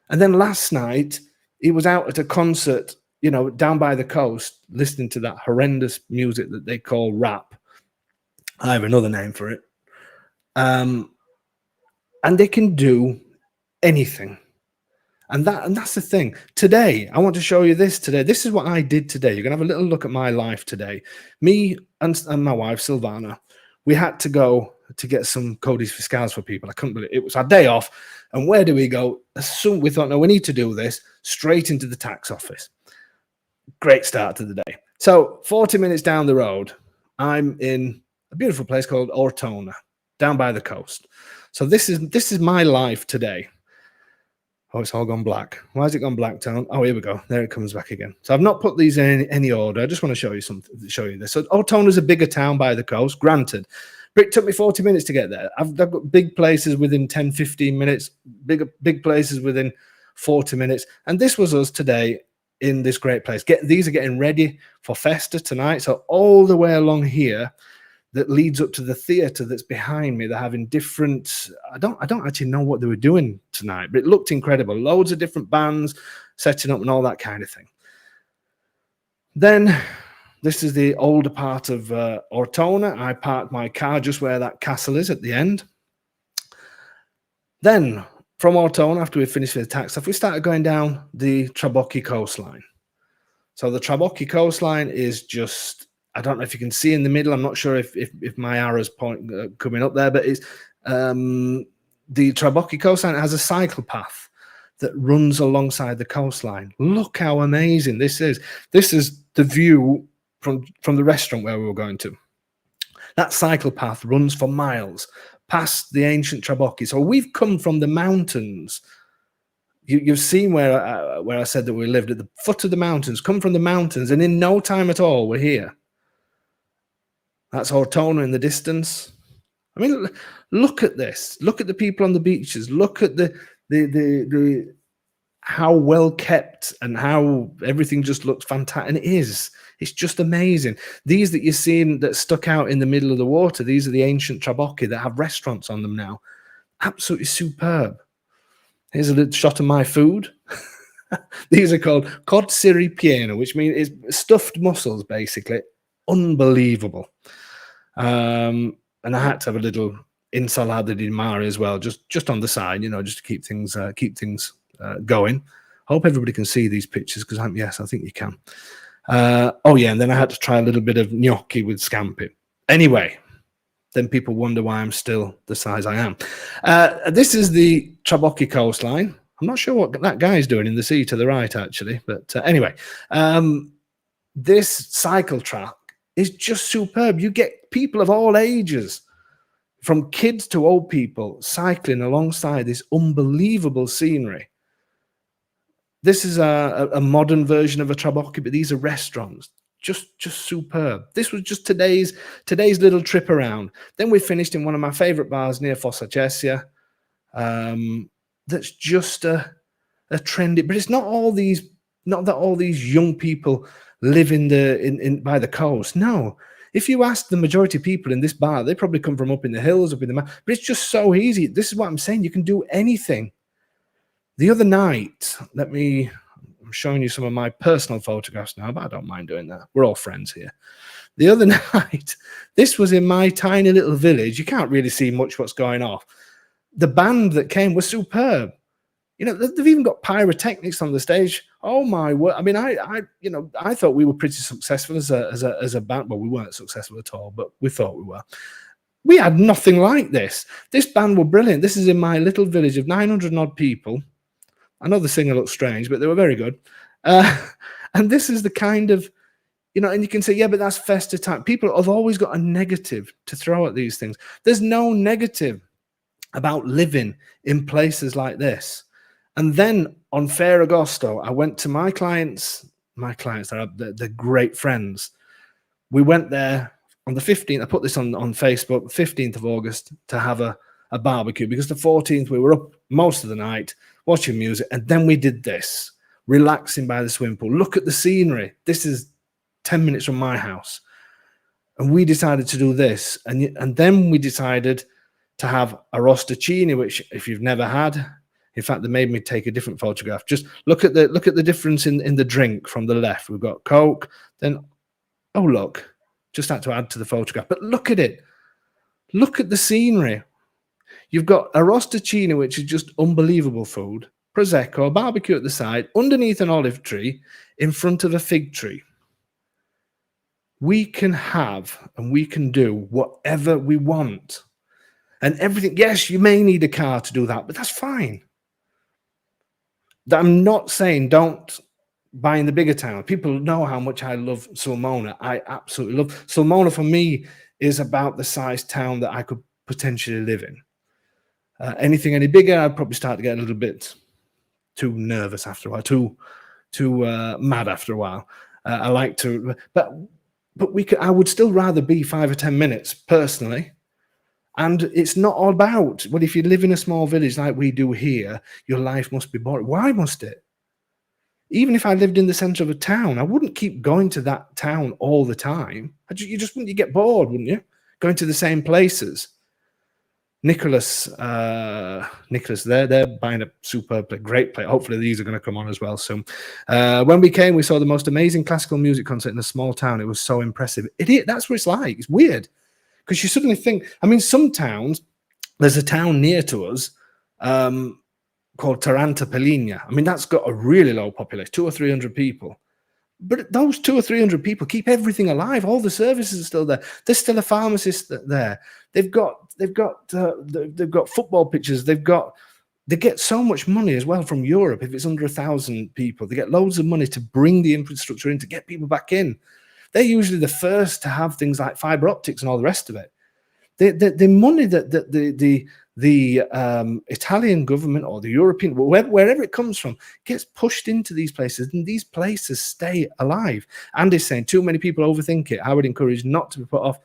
And then last night, he was out at a concert, you know, down by the coast, listening to that horrendous music that they call rap. I have another name for it. And they can do anything. And that's the thing. Today, I want to show you this today. This is what I did today. You're going to have a little look at my life today. Me and my wife, Silvana, we had to go to get some codices fiscales for people. I couldn't believe it. It was our day off. And where do we go? As soon we thought, no, we need to do this, straight into the tax office. Great start to the day. So 40 minutes down the road, I'm in a beautiful place called Ortona. down by the coast. So this is my life today. Oh, it's all gone black. Why has it gone black, Tom? Oh, here we go. There it comes back again. So I've not put these in any order. I just want to show you something. Show you this. So Ortona is a bigger town by the coast, granted. But it took me 40 minutes to get there. I've got big places within 10, 15 minutes, big places within 40 minutes. And this was us today in this great place. These are getting ready for Festa tonight. So all the way along here, that leads up to the theatre that's behind me. They're having different, I don't actually know what they were doing tonight, but it looked incredible. Loads of different bands setting up and all that kind of thing. Then this is the older part of Ortona. I parked my car just where that castle is at the end. Then from Ortona, after we finished with the tax stuff, we started going down the Trabocchi coastline. So the Trabocchi coastline is just, I don't know if you can see in the middle. I'm not sure if my arrow's coming up there, but it's the Trabocchi coastline has a cycle path that runs alongside the coastline. Look how amazing this is. This is the view from the restaurant where we were going to. That cycle path runs for miles past the ancient Trabocchi. So we've come from the mountains. You've seen where I said that we lived at the foot of the mountains, come from the mountains, and in no time at all, we're here. That's Ortona in the distance. I mean, look at this. Look at the people on the beaches. Look at the how well kept and how everything just looks fantastic. And it is. It's just amazing. These that you're seeing that stuck out in the middle of the water, these are the ancient Trabocchi that have restaurants on them now. Absolutely superb. Here's a little shot of my food. These are called cozzi ripieno, which means it's stuffed mussels, basically. Unbelievable. And I had to have a little insalata di mare as well, just on the side, just to keep things going. Hope everybody can see these pictures, because yes, I think you can. Oh yeah, and then I had to try a little bit of gnocchi with scampi. Anyway, then people wonder why I'm still the size I am. This is the Trabocchi coastline. I'm not sure what that guy's doing in the sea to the right, actually, but anyway, this cycle track is just superb. You get people of all ages, from kids to old people, cycling alongside this unbelievable scenery. This is a modern version of a Trabocchi, but these are restaurants. Just superb. This was just today's little trip around. Then we finished in one of my favorite bars near Fossa Cesia. That's just a trendy, but it's not that all these young people live by the coast. No, if you ask the majority of people in this bar, they probably come from up in the hills, up in the mountains. But it's just so easy. This is what I'm saying. You can do anything. The other night, I'm showing you some of my personal photographs now, but I don't mind doing that. We're all friends here. The other night, this was in my tiny little village. You can't really see much what's going on. The band that came was superb. They've even got pyrotechnics on the stage. Oh my word! I mean, I thought we were pretty successful as a band. Well, we weren't successful at all, but we thought we were. We had nothing like this. This band were brilliant. This is in my little village of 900 and odd people. I know the singer looks strange, but they were very good. And this is the kind of, and you can say, yeah, but that's Festa time. People have always got a negative to throw at these things. There's no negative about living in places like this. And then on Ferragosto, I went to my clients, they're great friends. We went there on the 15th. I put this on Facebook, 15th of August, to have a barbecue, because the 14th we were up most of the night watching music, and then we did this, relaxing by the swimming pool. Look at the scenery. This is 10 minutes from my house. And we decided to do this. And then we decided to have a rosticini, which if you've never had, in fact, they made me take a different photograph. Just look at the difference in the drink from the left. We've got Coke, then, oh, look, just had to add to the photograph. But look at it. Look at the scenery. You've got a rosticini, which is just unbelievable food, Prosecco, barbecue at the side, underneath an olive tree, in front of a fig tree. We can have and we can do whatever we want. And everything, yes, you may need a car to do that, but that's fine. I'm not saying don't buy in the bigger town. People know how much I love Sulmona. I absolutely love Sulmona. For me, is about the size town that I could potentially live in. Anything any bigger, I'd probably start to get a little bit too nervous after a while, too mad after a while. I like to, but I would still rather be 5 or 10 minutes personally. And it's not all about, well, if you live in a small village like we do here, your life must be boring. Why must it? Even if I lived in the center of a town, I wouldn't keep going to that town all the time. You just wouldn't, you get bored, wouldn't you? Going to the same places. Nicholas, they're buying a superb play, great play. Hopefully these are going to come on as well soon. When we came, we saw the most amazing classical music concert in a small town. It was so impressive. That's what it's like. It's weird because you suddenly think, I mean, some towns, there's a town near to us called Taranta Peligna. I mean, that's got a really low population, 200 or 300 people. But those 200 or 300 people keep everything alive. All the services are still there. There's still a pharmacist there. They've got football pitches. They get so much money as well from Europe. If it's under 1,000 people, they get loads of money to bring the infrastructure in to get people back in. They're usually the first to have things like fiber optics and all the rest of it. The money that the Italian government or the European, wherever it comes from, gets pushed into these places, and these places stay alive. Andy's saying too many people overthink it. I would encourage not to be put off.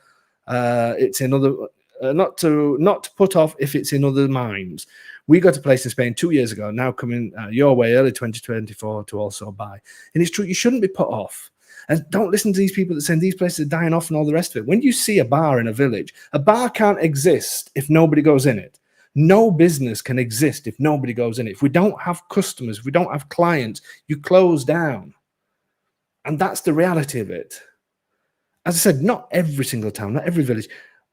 It's another not to put off if it's in other minds. We got a place in Spain 2 years ago, now coming your way early 2024 to also buy. And it's true, you shouldn't be put off. And don't listen to these people that say these places are dying off and all the rest of it. When you see a bar in a village, a bar can't exist if nobody goes in it. No business can exist if nobody goes in it. If we don't have customers, if we don't have clients, you close down. And that's the reality of it. As I said, not every single town, not every village.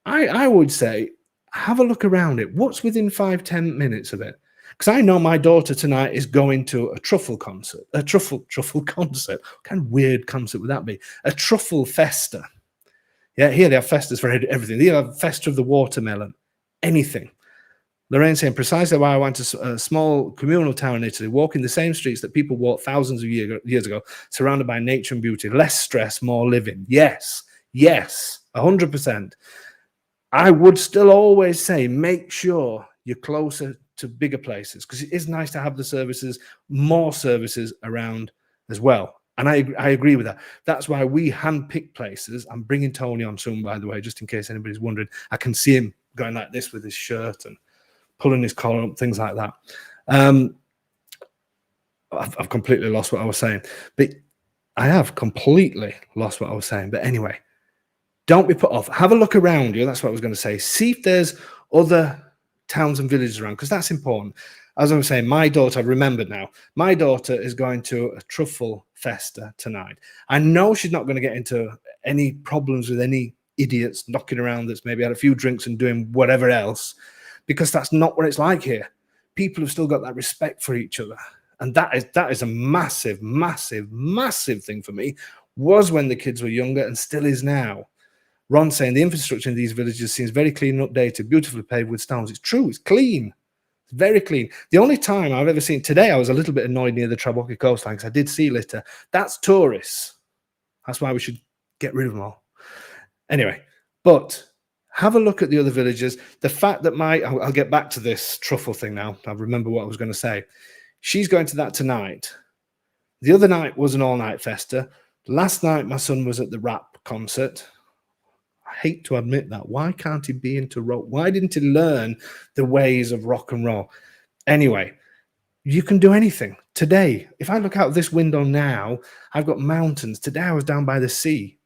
I would say, have a look around it. What's within 5-10 minutes of it? Because I know my daughter tonight is going to a truffle concert. A truffle concert. What kind of weird concert would that be? A truffle festa. Yeah, here they have festas for everything. They have festa of the watermelon. Anything. Lorraine saying, precisely why I went to a small communal town in Italy, walking the same streets that people walked thousands of years ago, surrounded by nature and beauty. Less stress, more living. Yes, 100%. I would still always say, make sure you're closer to bigger places, because it is nice to have the services, more services around as well. And I agree with that. That's why we handpick places. I'm bringing Tony on soon, by the way, just in case anybody's wondering. I can see him going like this with his shirt and pulling his collar up, things like that. I've completely lost what I was saying. But I have completely lost what I was saying. But anyway, don't be put off. Have a look around you. That's what I was going to say. See if there's other towns and villages around, because that's important. As I was saying, my daughter, I've remembered now, my daughter is going to a truffle festa tonight. I know she's not going to get into any problems with any idiots knocking around that's maybe had a few drinks and doing whatever else, because that's not what it's like here. People have still got that respect for each other. And that is a massive, massive, massive thing for me. Was when the kids were younger and still is now. Ron saying the infrastructure in these villages seems very clean and updated, beautifully paved with stones. It's true, it's clean. It's very clean. The only time I've ever seen, today I was a little bit annoyed near the Traboki coastline because I did see litter. That's tourists. That's why we should get rid of them all. Anyway, but have a look at the other villages. The fact that I'll get back to this truffle thing now. I remember what I was going to say. She's going to that tonight. The other night was an all-night festa. Last night, my son was at the rap concert. I hate to admit that. Why can't he be into rock? Why didn't he learn the ways of rock and roll? Anyway, you can do anything. Today, if I look out this window now, I've got mountains. Today, I was down by the sea.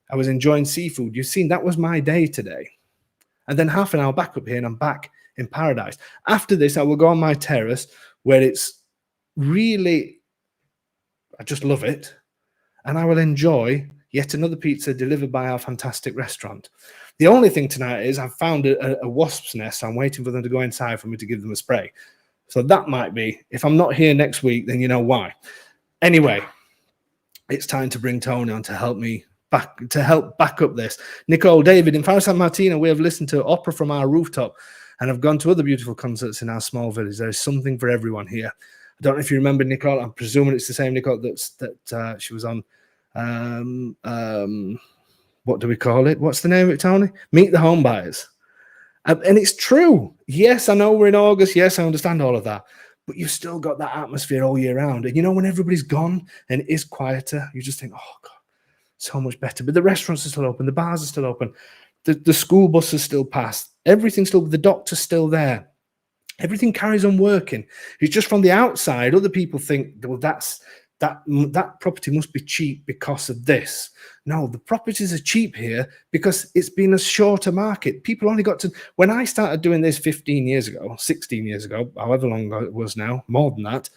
I was enjoying seafood. You've seen that was my day today. And then half an hour back up here, and I'm back in paradise. After this, I will go on my terrace where it's really, I just love it. And I will enjoy yet another pizza delivered by our fantastic restaurant. The only thing tonight is I've found a wasp's nest. So I'm waiting for them to go inside for me to give them a spray. So that might be, if I'm not here next week, then you know why. Anyway, it's time to bring Tony on to help me back up this. Nicole, David, in Faro San Martino, we have listened to opera from our rooftop and have gone to other beautiful concerts in our small village. There is something for everyone here. I don't know if you remember Nicole. I'm presuming it's the same Nicole that she was on. What do we call it? What's the name of it, Tony? Meet the Home Buyers. And it's true. Yes, I know we're in August. Yes, I understand all of that. But you've still got that atmosphere all year round. And you know, when everybody's gone and it is quieter, you just think, oh, God, so much better. But the restaurants are still open. The bars are still open. The school buses still pass. Everything's still, the doctor's still there. Everything carries on working. It's just from the outside, other people think, well, that property must be cheap because of this. No, the properties are cheap here because it's been a shorter market. People only got to, when I started doing this 15 years ago, 16 years ago, however long ago it was now, more than that,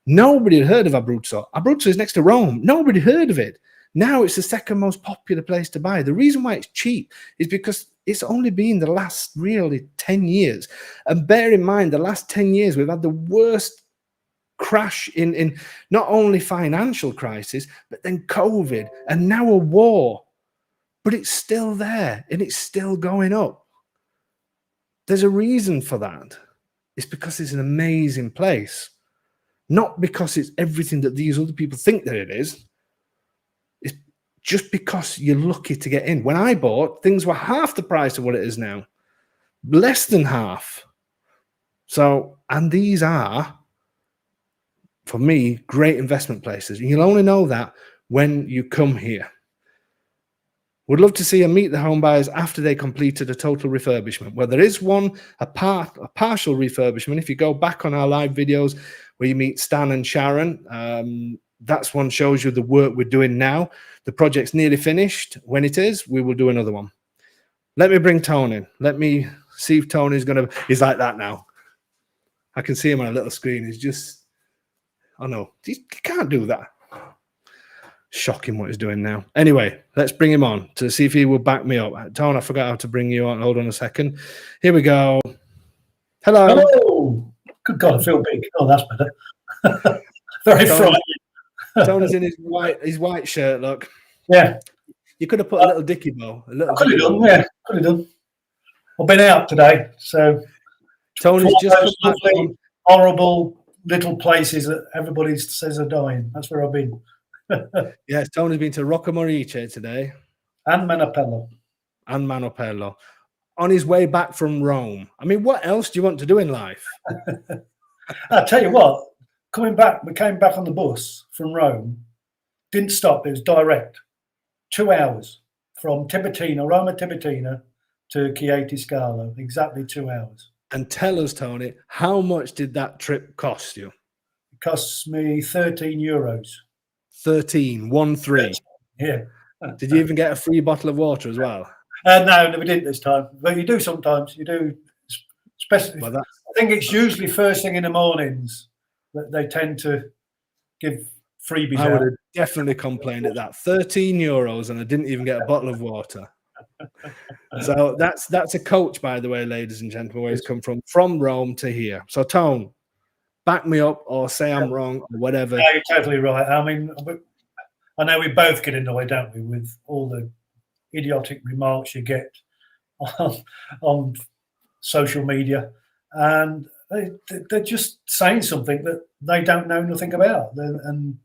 nobody had heard of Abruzzo. Abruzzo is next to Rome. Nobody heard of it. Now it's the second most popular place to buy. The reason why it's cheap is because it's only been the last really 10 years. And bear in mind, the last 10 years, we've had the worst crash in not only financial crisis, but then COVID and now a war. But it's still there and it's still going up. There's a reason for that. It's because it's an amazing place. Not because it's everything that these other people think that it is. It's just because you're lucky to get in. When I bought, things were half the price of what it is now. Less than half. So, and these are, for me, great investment places. And you'll only know that when you come here. Would love to see and meet the home buyers after they completed a total refurbishment. Well, there is one, a partial refurbishment. If you go back on our live videos where you meet Stan and Sharon, that's one shows you the work we're doing now. The project's nearly finished. When it is, we will do another one. Let me bring Tony. Let me see if Tony's going to... He's like that now. I can see him on a little screen. He's just... Oh, no. He can't do that. Shocking what he's doing now. Anyway, let's bring him on to see if he will back me up. Tone, I forgot how to bring you on. Hold on a second. Here we go. Hello. Hello. Good God, I feel big. Oh, that's better. Very frightening. Tony's in his white shirt, look. Yeah. You could have put a little dicky bow. Could have done, yeah. Could have done. I've been out today, so Tony's just lovely, horrible little places that everybody says are dying. That's where I've been. Yes, Tony's been to Roccamorice today. And Manopello. And Manopello. On his way back from Rome. I mean, what else do you want to do in life? I'll tell you what, we came back on the bus from Rome, didn't stop, it was direct. 2 hours from Roma Tiburtina to Chieti Scalo, exactly 2 hours. And tell us, Tony, how much did that trip cost you? It cost me €13. 13. Yeah. Did you even get a free bottle of water as well? No, we didn't this time. But you do sometimes. You do, especially. Well, I think it's usually first thing in the mornings that they tend to give freebies I out. would have definitely complained at that. €13 and I didn't even get a bottle of water. So that's a coach, by the way, ladies and gentlemen, where he's come from Rome to here. So Tone, back me up or say I'm wrong or whatever. No, you're totally right. I mean, I know we both get annoyed, don't we, with all the idiotic remarks you get on social media, and they're just saying something that they don't know nothing about. And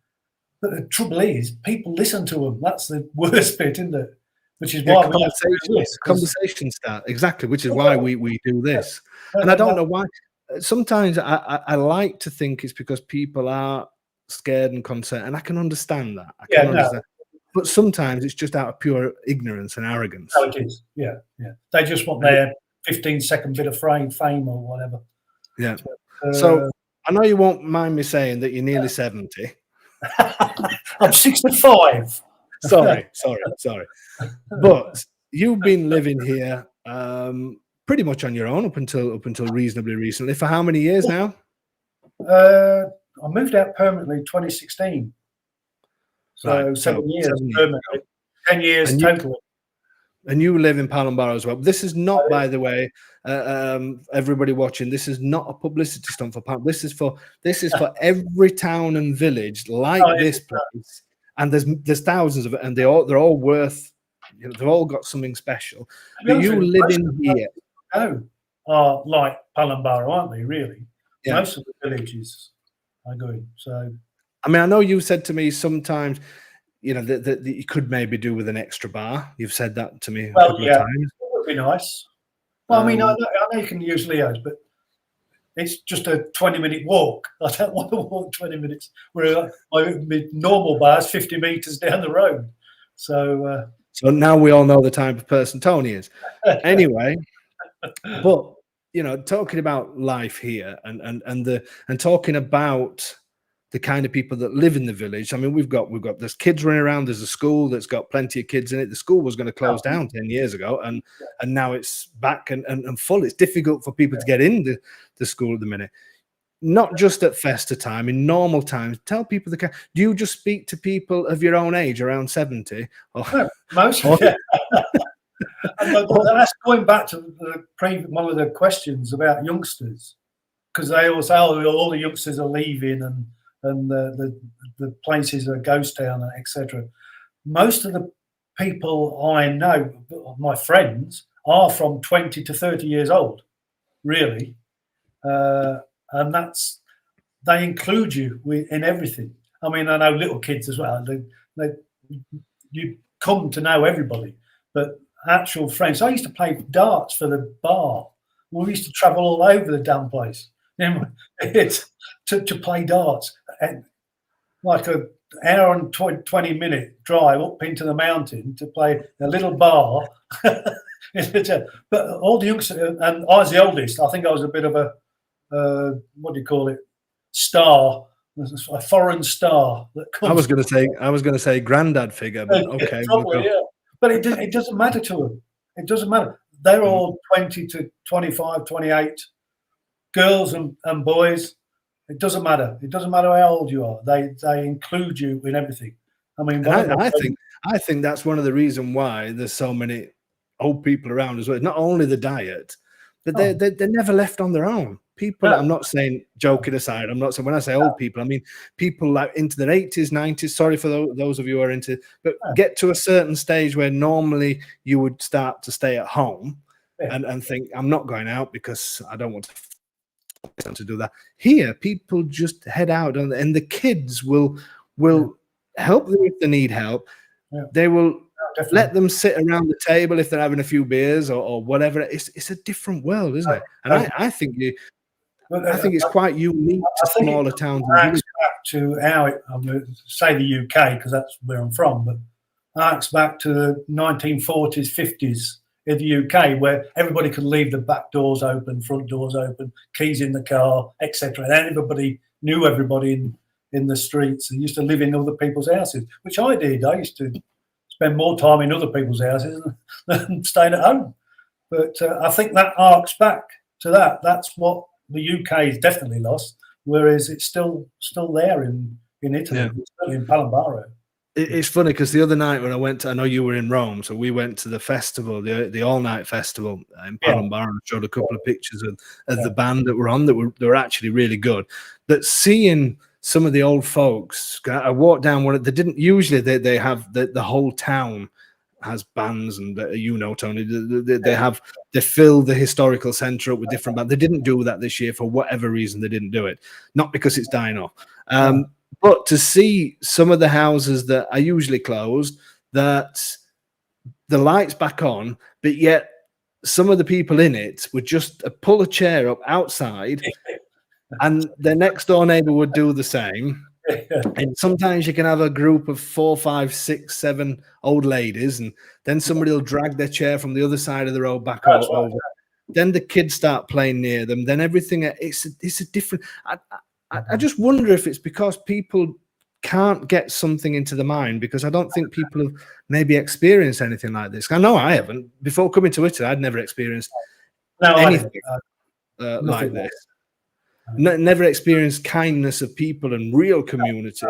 but the trouble is, people listen to them. That's the worst bit, isn't it? Which is why conversation start exactly. Which is why we do this. And I don't know why. Sometimes I like to think it's because people are scared and concerned, and I can understand that. I can understand. But sometimes it's just out of pure ignorance and arrogance. Oh, it is. Yeah, yeah. They just want their 15-second bit of fame or whatever. Yeah. So I know you won't mind me saying that you're nearly 70. I'm 65. Sorry. But you've been living here pretty much on your own up until reasonably recently. For how many years now? I moved out permanently in 2016. So right, 7 years permanently. 10 years total. And you live in Palombaro as well. This is not, by the way, everybody watching. This is not a publicity stunt for Palombaro. This is for every town and village like this place. And there's thousands of it, and they're all worth. You know, they've all got something special. But you live in here. Are like Palombaro, aren't they? Really, yeah. Most of the villages are good. So, I mean, I know you said to me sometimes, you know, that you could maybe do with an extra bar. You've said that to me a couple of times. It would be nice. Well, I mean, I know you can use Leo's, but it's just a 20-minute walk. I don't want to walk 20 minutes. Where my normal bar is 50 meters down the road. So, so now we all know the type of person Tony is. Anyway, but you know, talking about life here and talking about the kind of people that live in the village. I mean, we've got there's kids running around. There's a school that's got plenty of kids in it. The school was going to close down 10 years ago, and now it's back and full. It's difficult for people to get into the school at the minute. Not just at Festa time, in normal times. Tell people do you just speak to people of your own age, around 70? Mostly. And that's going back to one of the questions about youngsters, because they always say, "Oh, all the youngsters are leaving, and the places are ghost town, etc." Most of the people I know, my friends, are from 20 to 30 years old, really, and they include you in everything. I mean, I know little kids as well. You come to know everybody, but actual friends. I used to play darts for the bar. We used to travel all over the damn place. To play darts, and like an hour and 20-minute drive up into the mountain to play a little bar. But all the youngsters, and I was the oldest. I think I was a bit of a what do you call it? Star, a foreign star. I was going to say granddad figure, but okay. Probably, yeah. But it doesn't matter to them. It doesn't matter. They're all 20 to 25, 28, girls and boys. It doesn't matter. It doesn't matter how old you are. They include you in everything. I mean, I think that's one of the reasons why there's so many old people around as well. Not only the diet, but they're never left on their own. People, I'm not saying, joking aside, I'm not saying, when I say old people, I mean people like into their 80s, 90s. Sorry for those of you who are into, but get to a certain stage where normally you would start to stay at home and think, I'm not going out because I don't want to do that. Here, people just head out, and the kids will help them if they need help. They will let them sit around the table if they're having a few beers or whatever. It's a different world, isn't it? And I think it's quite unique to smaller towns. Back to our, say the UK, because that's where I'm from, but harks back to the 1940s, 50s in the UK, where everybody could leave the back doors open, front doors open, keys in the car, etc. And everybody knew everybody in the streets, and used to live in other people's houses, which I did. I used to spend more time in other people's houses than staying at home. But I think that arcs back to that. That's what the UK has definitely lost, whereas it's still there in Italy, certainly in Palambaro. It's funny because the other night when I went I know you were in Rome, so we went to the festival, the all-night festival in Palambaro, and showed a couple of pictures of the band that were on they were actually really good. But seeing some of the old folks, I walked down one. They didn't usually. They have the whole town has bands, and you know, Tony, they fill the historical centre up with different bands. They didn't do that this year for whatever reason. They didn't do it, not because it's dying off, but to see some of the houses that are usually closed, that the lights back on, but yet some of the people in it would just pull a chair up outside, and their next door neighbour would do the same. And sometimes you can have a group of 4, 5, 6, 7 old ladies, and then somebody will drag their chair from the other side of the road back over. Then the kids start playing near them. Then everything, it's a different. I just wonder if it's because people can't get something into the mind, because I don't think people have maybe experienced anything like this. I know I haven't. Before coming to Italy, I'd never experienced anything like this. Never experienced kindness of people and real community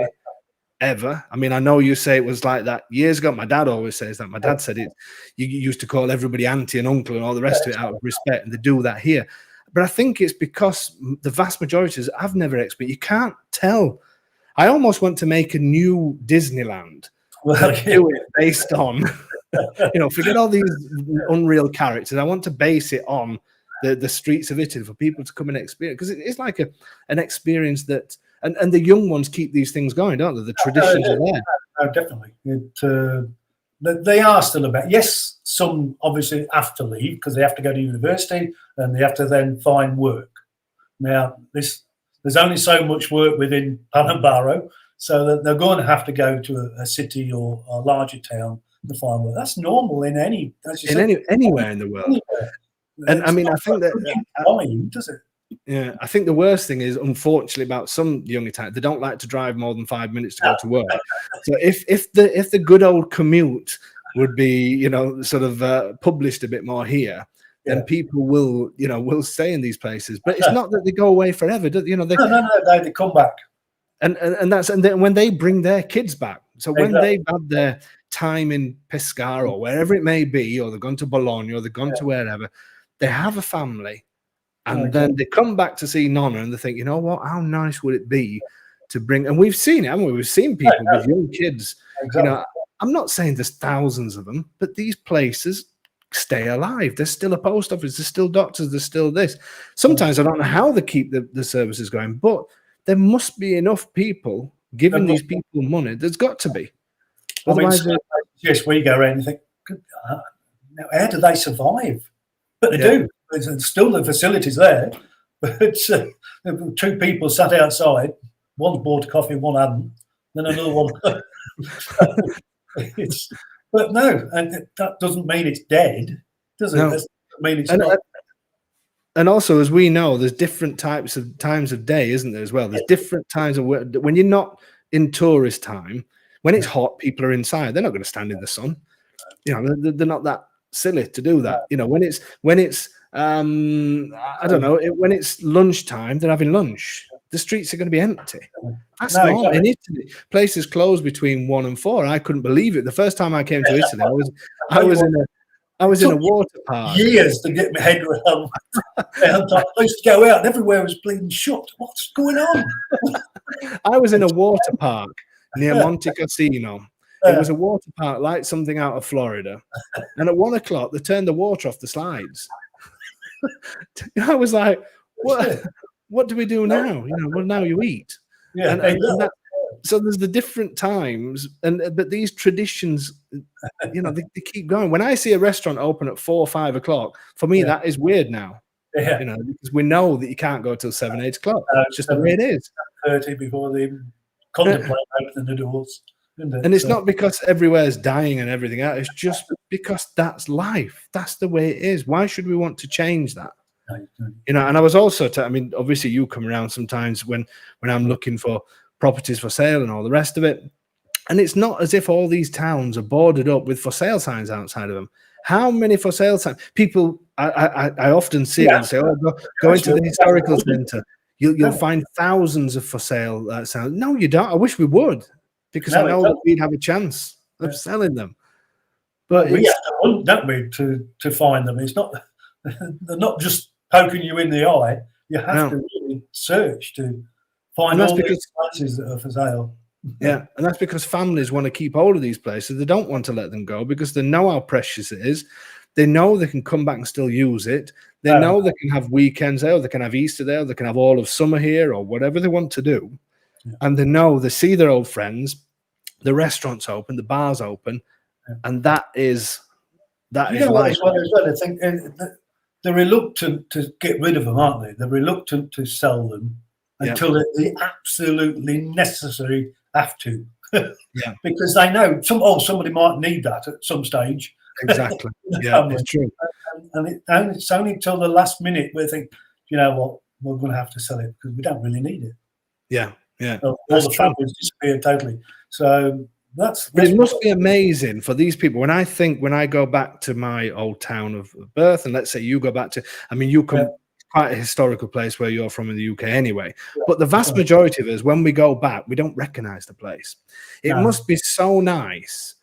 ever. I mean, I know you say it was like that years ago. My dad always says that. My dad said it. You used to call everybody auntie and uncle and all the rest of it out of respect, and they do that here. But I think it's because the vast majority I've never experienced. You can't tell. I almost want to make a new Disneyland, do it based on, forget all these unreal characters. I want to base it on the streets of Italy for people to come and experience, because it's like an experience that, and the young ones keep these things going, don't they? The traditions are there. No, definitely. they are still about. Yes, some obviously have to leave because they have to go to university and they have to then find work. Now, there's only so much work within Panambaro, so that they're going to have to go to a city or a larger town to find work. That's normal in any, as you said, anywhere in the world. Anywhere. And I mean, I think that does it? Yeah, I think the worst thing is, unfortunately, about some young Italians, they don't like to drive more than 5 minutes to go to work. So if the good old commute would be, you know, sort of published a bit more here, then people will stay in these places. But it's not that they go away forever. You know, they come back. And then when they bring their kids back. So when they've had their time in Pescara or wherever it may be, or they've gone to Bologna or they've gone to wherever, they have a family. And then they come back to see Nonna and they think, you know what, how nice would it be to bring, and we've seen it, haven't we? We've seen people with young kids. You know, I'm not saying there's thousands of them, but these places stay alive. There's still a post office, there's still doctors, there's still this. Sometimes I don't know how they keep the services going, but there must be enough people giving these people money. There's got to be. Otherwise, yes, we go around and think, how do they survive? But they do. There's still the facilities there, but two people sat outside. One's bought a coffee, one hadn't. Then another one. But no, and that doesn't mean it's dead, does it? No. That doesn't mean it's not. And also, as we know, there's different types of times of day, isn't there, as well? There's different times of work. When you're not in tourist time, when it's hot, people are inside. They're not going to stand in the sun. You know, they're not that silly to do that. You know, when it's I don't know, when it's lunchtime, they're having lunch. The streets are going to be empty. That's normal. In Italy, places close between 1 and 4. I couldn't believe it. The first time I came to Italy, I was in a water park. Years to get my head around. I used to go out and everywhere was bleeding shut. What's going on? I was in a water park near Monte Cassino. It was a water park like something out of Florida. And at 1 o'clock, they turned the water off the slides. I was like, what do we do now? You know, well, now you eat. So there's the different times, but these traditions, you know, they keep going. When I see a restaurant open at 4 or 5 o'clock, for me, that is weird now. You know, because we know that you can't go till 7, 8 o'clock. It's just the way it is. 30 before they contemplate opening the doors. And it's not because everywhere's dying and everything else. It's just because that's life. That's the way it is. Why should we want to change that? You know, and I was also, I mean, obviously you come around sometimes when I'm looking for properties for sale and all the rest of it. And it's not as if all these towns are boarded up with for sale signs outside of them. How many for sale signs? People, I often see it and say, oh, go into the historical centre. You'll find thousands of for sale signs. No, you don't. I wish we would. Because I know that we'd have a chance of selling them, but we have to hunt, don't we, to find them? It's not they're not just poking you in the eye. You have to really search to find all these places that are for sale. Yeah, and that's because families want to keep hold of these places. They don't want to let them go because they know how precious it is. They know they can come back and still use it. They know they can have weekends there, or they can have Easter there, or they can have all of summer here, or whatever they want to do. And they know, they see their old friends, the restaurants open, the bars open, and that is life. I think they're reluctant to get rid of them, aren't they? They're reluctant to sell them until they absolutely necessary have to. Because they know somebody might need that at some stage. Exactly. Yeah, it's true. And it's only till the last minute we think, you know what, we're going to have to sell it because we don't really need it. Yeah. Yeah, all the families disappeared totally. So that's it must be amazing for these people. When I go back to my old town of birth, and let's say you go back to, I mean, you come quite a historical place where you're from in the UK anyway. But the vast majority of us, when we go back, we don't recognize the place. It must be so nice.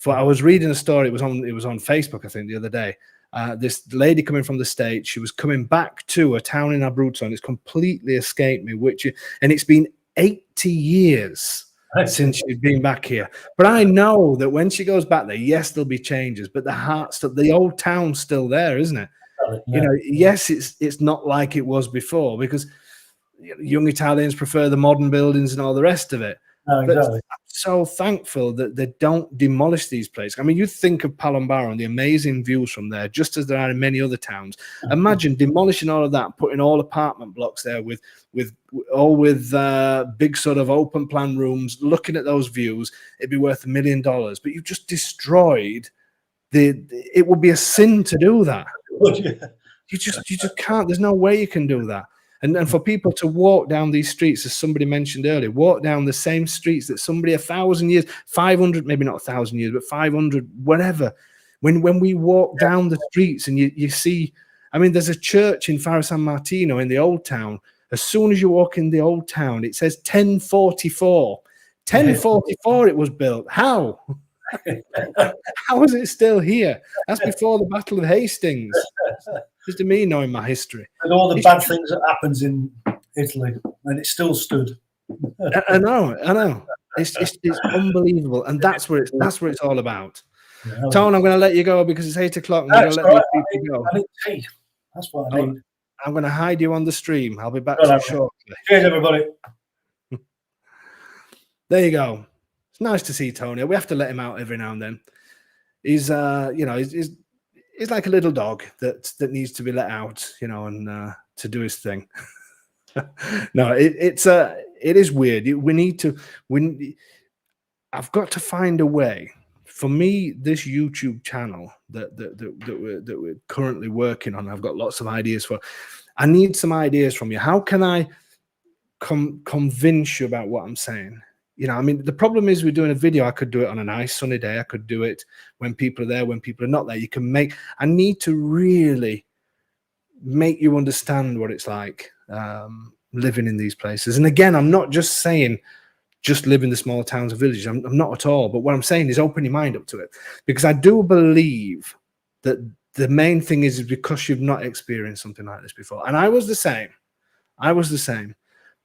I was reading a story. It was on Facebook, I think, the other day. This lady coming from the States, she was coming back to a town in Abruzzo, and it's completely escaped me. And it's been 80 years since she's been back here. But I know that when she goes back there, yes, there'll be changes, but the old town's still there, isn't it? You know, yes, it's not like it was before because young Italians prefer the modern buildings and all the rest of it. No, But exactly. I'm so thankful that they don't demolish these places. I mean, you think of Palombaro and the amazing views from there, just as there are in many other towns. Imagine demolishing all of that, putting all apartment blocks there with big sort of open plan rooms, looking at those views. It'd be worth $1 million. But you've just destroyed it would be a sin to do that. You just can't. There's no way you can do that. And for people to walk down these streets, as somebody mentioned earlier, walk down the same streets that somebody 1,000 years, 500, maybe not 1,000 years, but 500, whatever. When we walk down the streets and you see, I mean, there's a church in Faro San Martino in the old town. As soon as you walk in the old town, it says 1044. 1044 it was built. How? How is it still here? That's before the Battle of Hastings. Just to me knowing my history. And all the bad things that happens in Italy, and it still stood. I know. It's unbelievable, and that's what it's all about. Yeah, Tone, I'm going to let you go because it's 8 o'clock. And we're going to let these people go. I need tea. That's what I need. I'm going to hide you on the stream. I'll be back to you shortly. Cheers, everybody. There you go. It's nice to see Tony. We have to let him out every now and then. He's he's like a little dog that needs to be let out, and to do his thing. No, it is weird. I've got to find a way. For me, this YouTube channel that we're currently working on, I've got lots of ideas for. I need some ideas from you. How can I convince you about what I'm saying? I mean, the problem is we're doing a video. I could do it on a nice sunny day. I could do it when people are there, when people are not there. I need to really make you understand what it's like living in these places. And again, I'm not just saying just live in the small towns and villages. I'm not at all. But what I'm saying is open your mind up to it. Because I do believe that the main thing is because you've not experienced something like this before. And I was the same.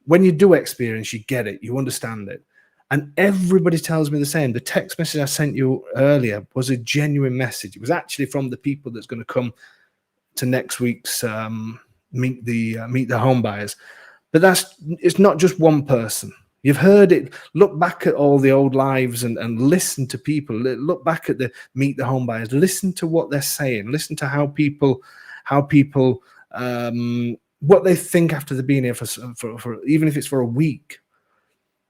When you do experience, you get it. You understand it. And everybody tells me the same. The text message I sent you earlier was a genuine message. It was actually from the people that's going to come to next week's meet the home buyers. But it's not just one person. You've heard it. Look back at all the old lives and listen to people. Look back at the meet the home buyers. Listen to what they're saying. Listen to how people what they think after they've been here for even if it's for a week.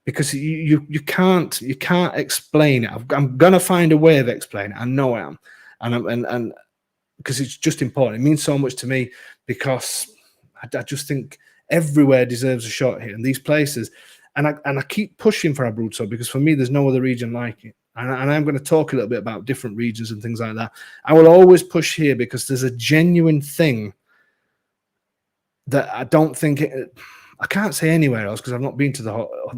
Because you can't explain it. I'm gonna find a way of explaining it. I know I am, and because it's just important. It means so much to me because I just think everywhere deserves a shot here, and these places, and I keep pushing for Abruzzo because for me there's no other region like it. And I'm going to talk a little bit about different regions and things like that. I will always push here because there's a genuine thing that I don't think I can't say anywhere else because I've not been to the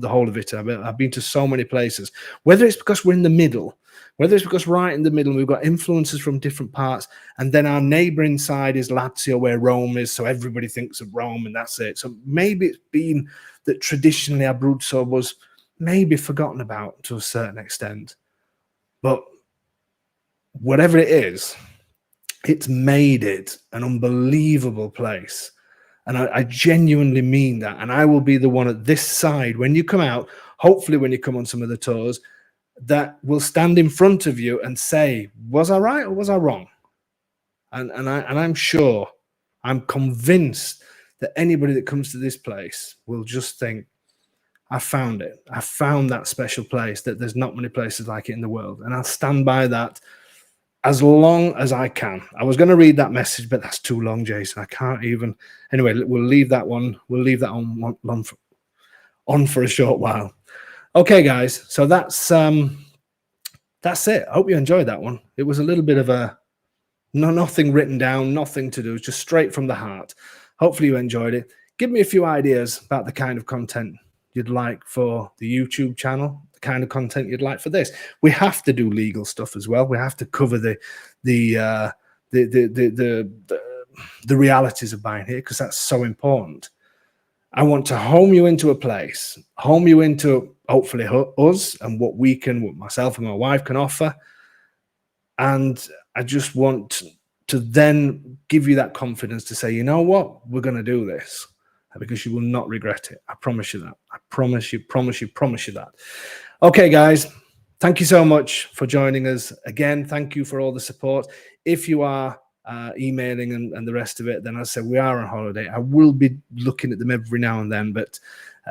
whole of it. I've been to so many places. Whether it's because we're in the middle, whether it's because right in the middle we've got influences from different parts, and then our neighbouring side is Lazio, where Rome is, so everybody thinks of Rome and that's it. So maybe it's been that traditionally Abruzzo was maybe forgotten about to a certain extent. But whatever it is, it's made it an unbelievable place. And I genuinely mean that. And I will be the one at this side when you come out, hopefully when you come on some of the tours, that will stand in front of you and say, was I right or was I wrong? And I'm sure, I'm convinced that anybody that comes to this place will just think, I found it. I found that special place, that there's not many places like it in the world. And I'll stand by that as long as I can. I was going to read that message, but that's too long, Jason. I can't even. Anyway, we'll leave that one. We'll leave that on for a short while. Okay, guys. So that's it. I hope you enjoyed that one. It was a little bit of nothing written down, nothing to do, just straight from the heart. Hopefully you enjoyed it. Give me a few ideas about the kind of content you'd like for the YouTube channel, the kind of content you'd like for this. We have to do legal stuff as well. We have to cover the realities of buying here because that's so important. I want to home you into a place, home you into hopefully us and what myself and my wife can offer. And I just want to then give you that confidence to say, you know what, we're going to do this because you will not regret it. I promise you that. I promise you that. Okay, guys, thank you so much for joining us again. Thank you for all the support. If you are emailing and the rest of it, then as I said, we are on holiday. I will be looking at them every now and then, but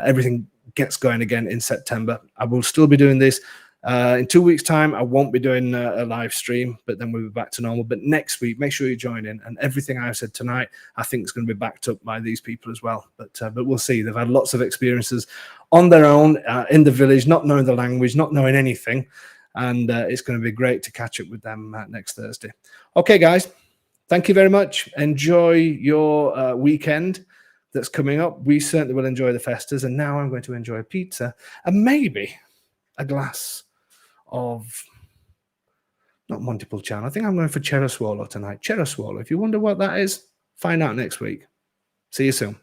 everything gets going again in September. I will still be doing this. In 2 weeks' time, I won't be doing a live stream, but then we'll be back to normal. But next week, make sure you join in. And everything I've said tonight, I think is going to be backed up by these people as well. But we'll see. They've had lots of experiences on their own in the village, not knowing the language, not knowing anything. And it's going to be great to catch up with them next Thursday. Okay, guys. Thank you very much. Enjoy your weekend that's coming up. We certainly will enjoy the festas. And now I'm going to enjoy a pizza and maybe a glass of, not Montepulciano. I think I'm going for Cherry Swallow tonight. Cherry Swallow. If you wonder what that is, find out next week. See you soon.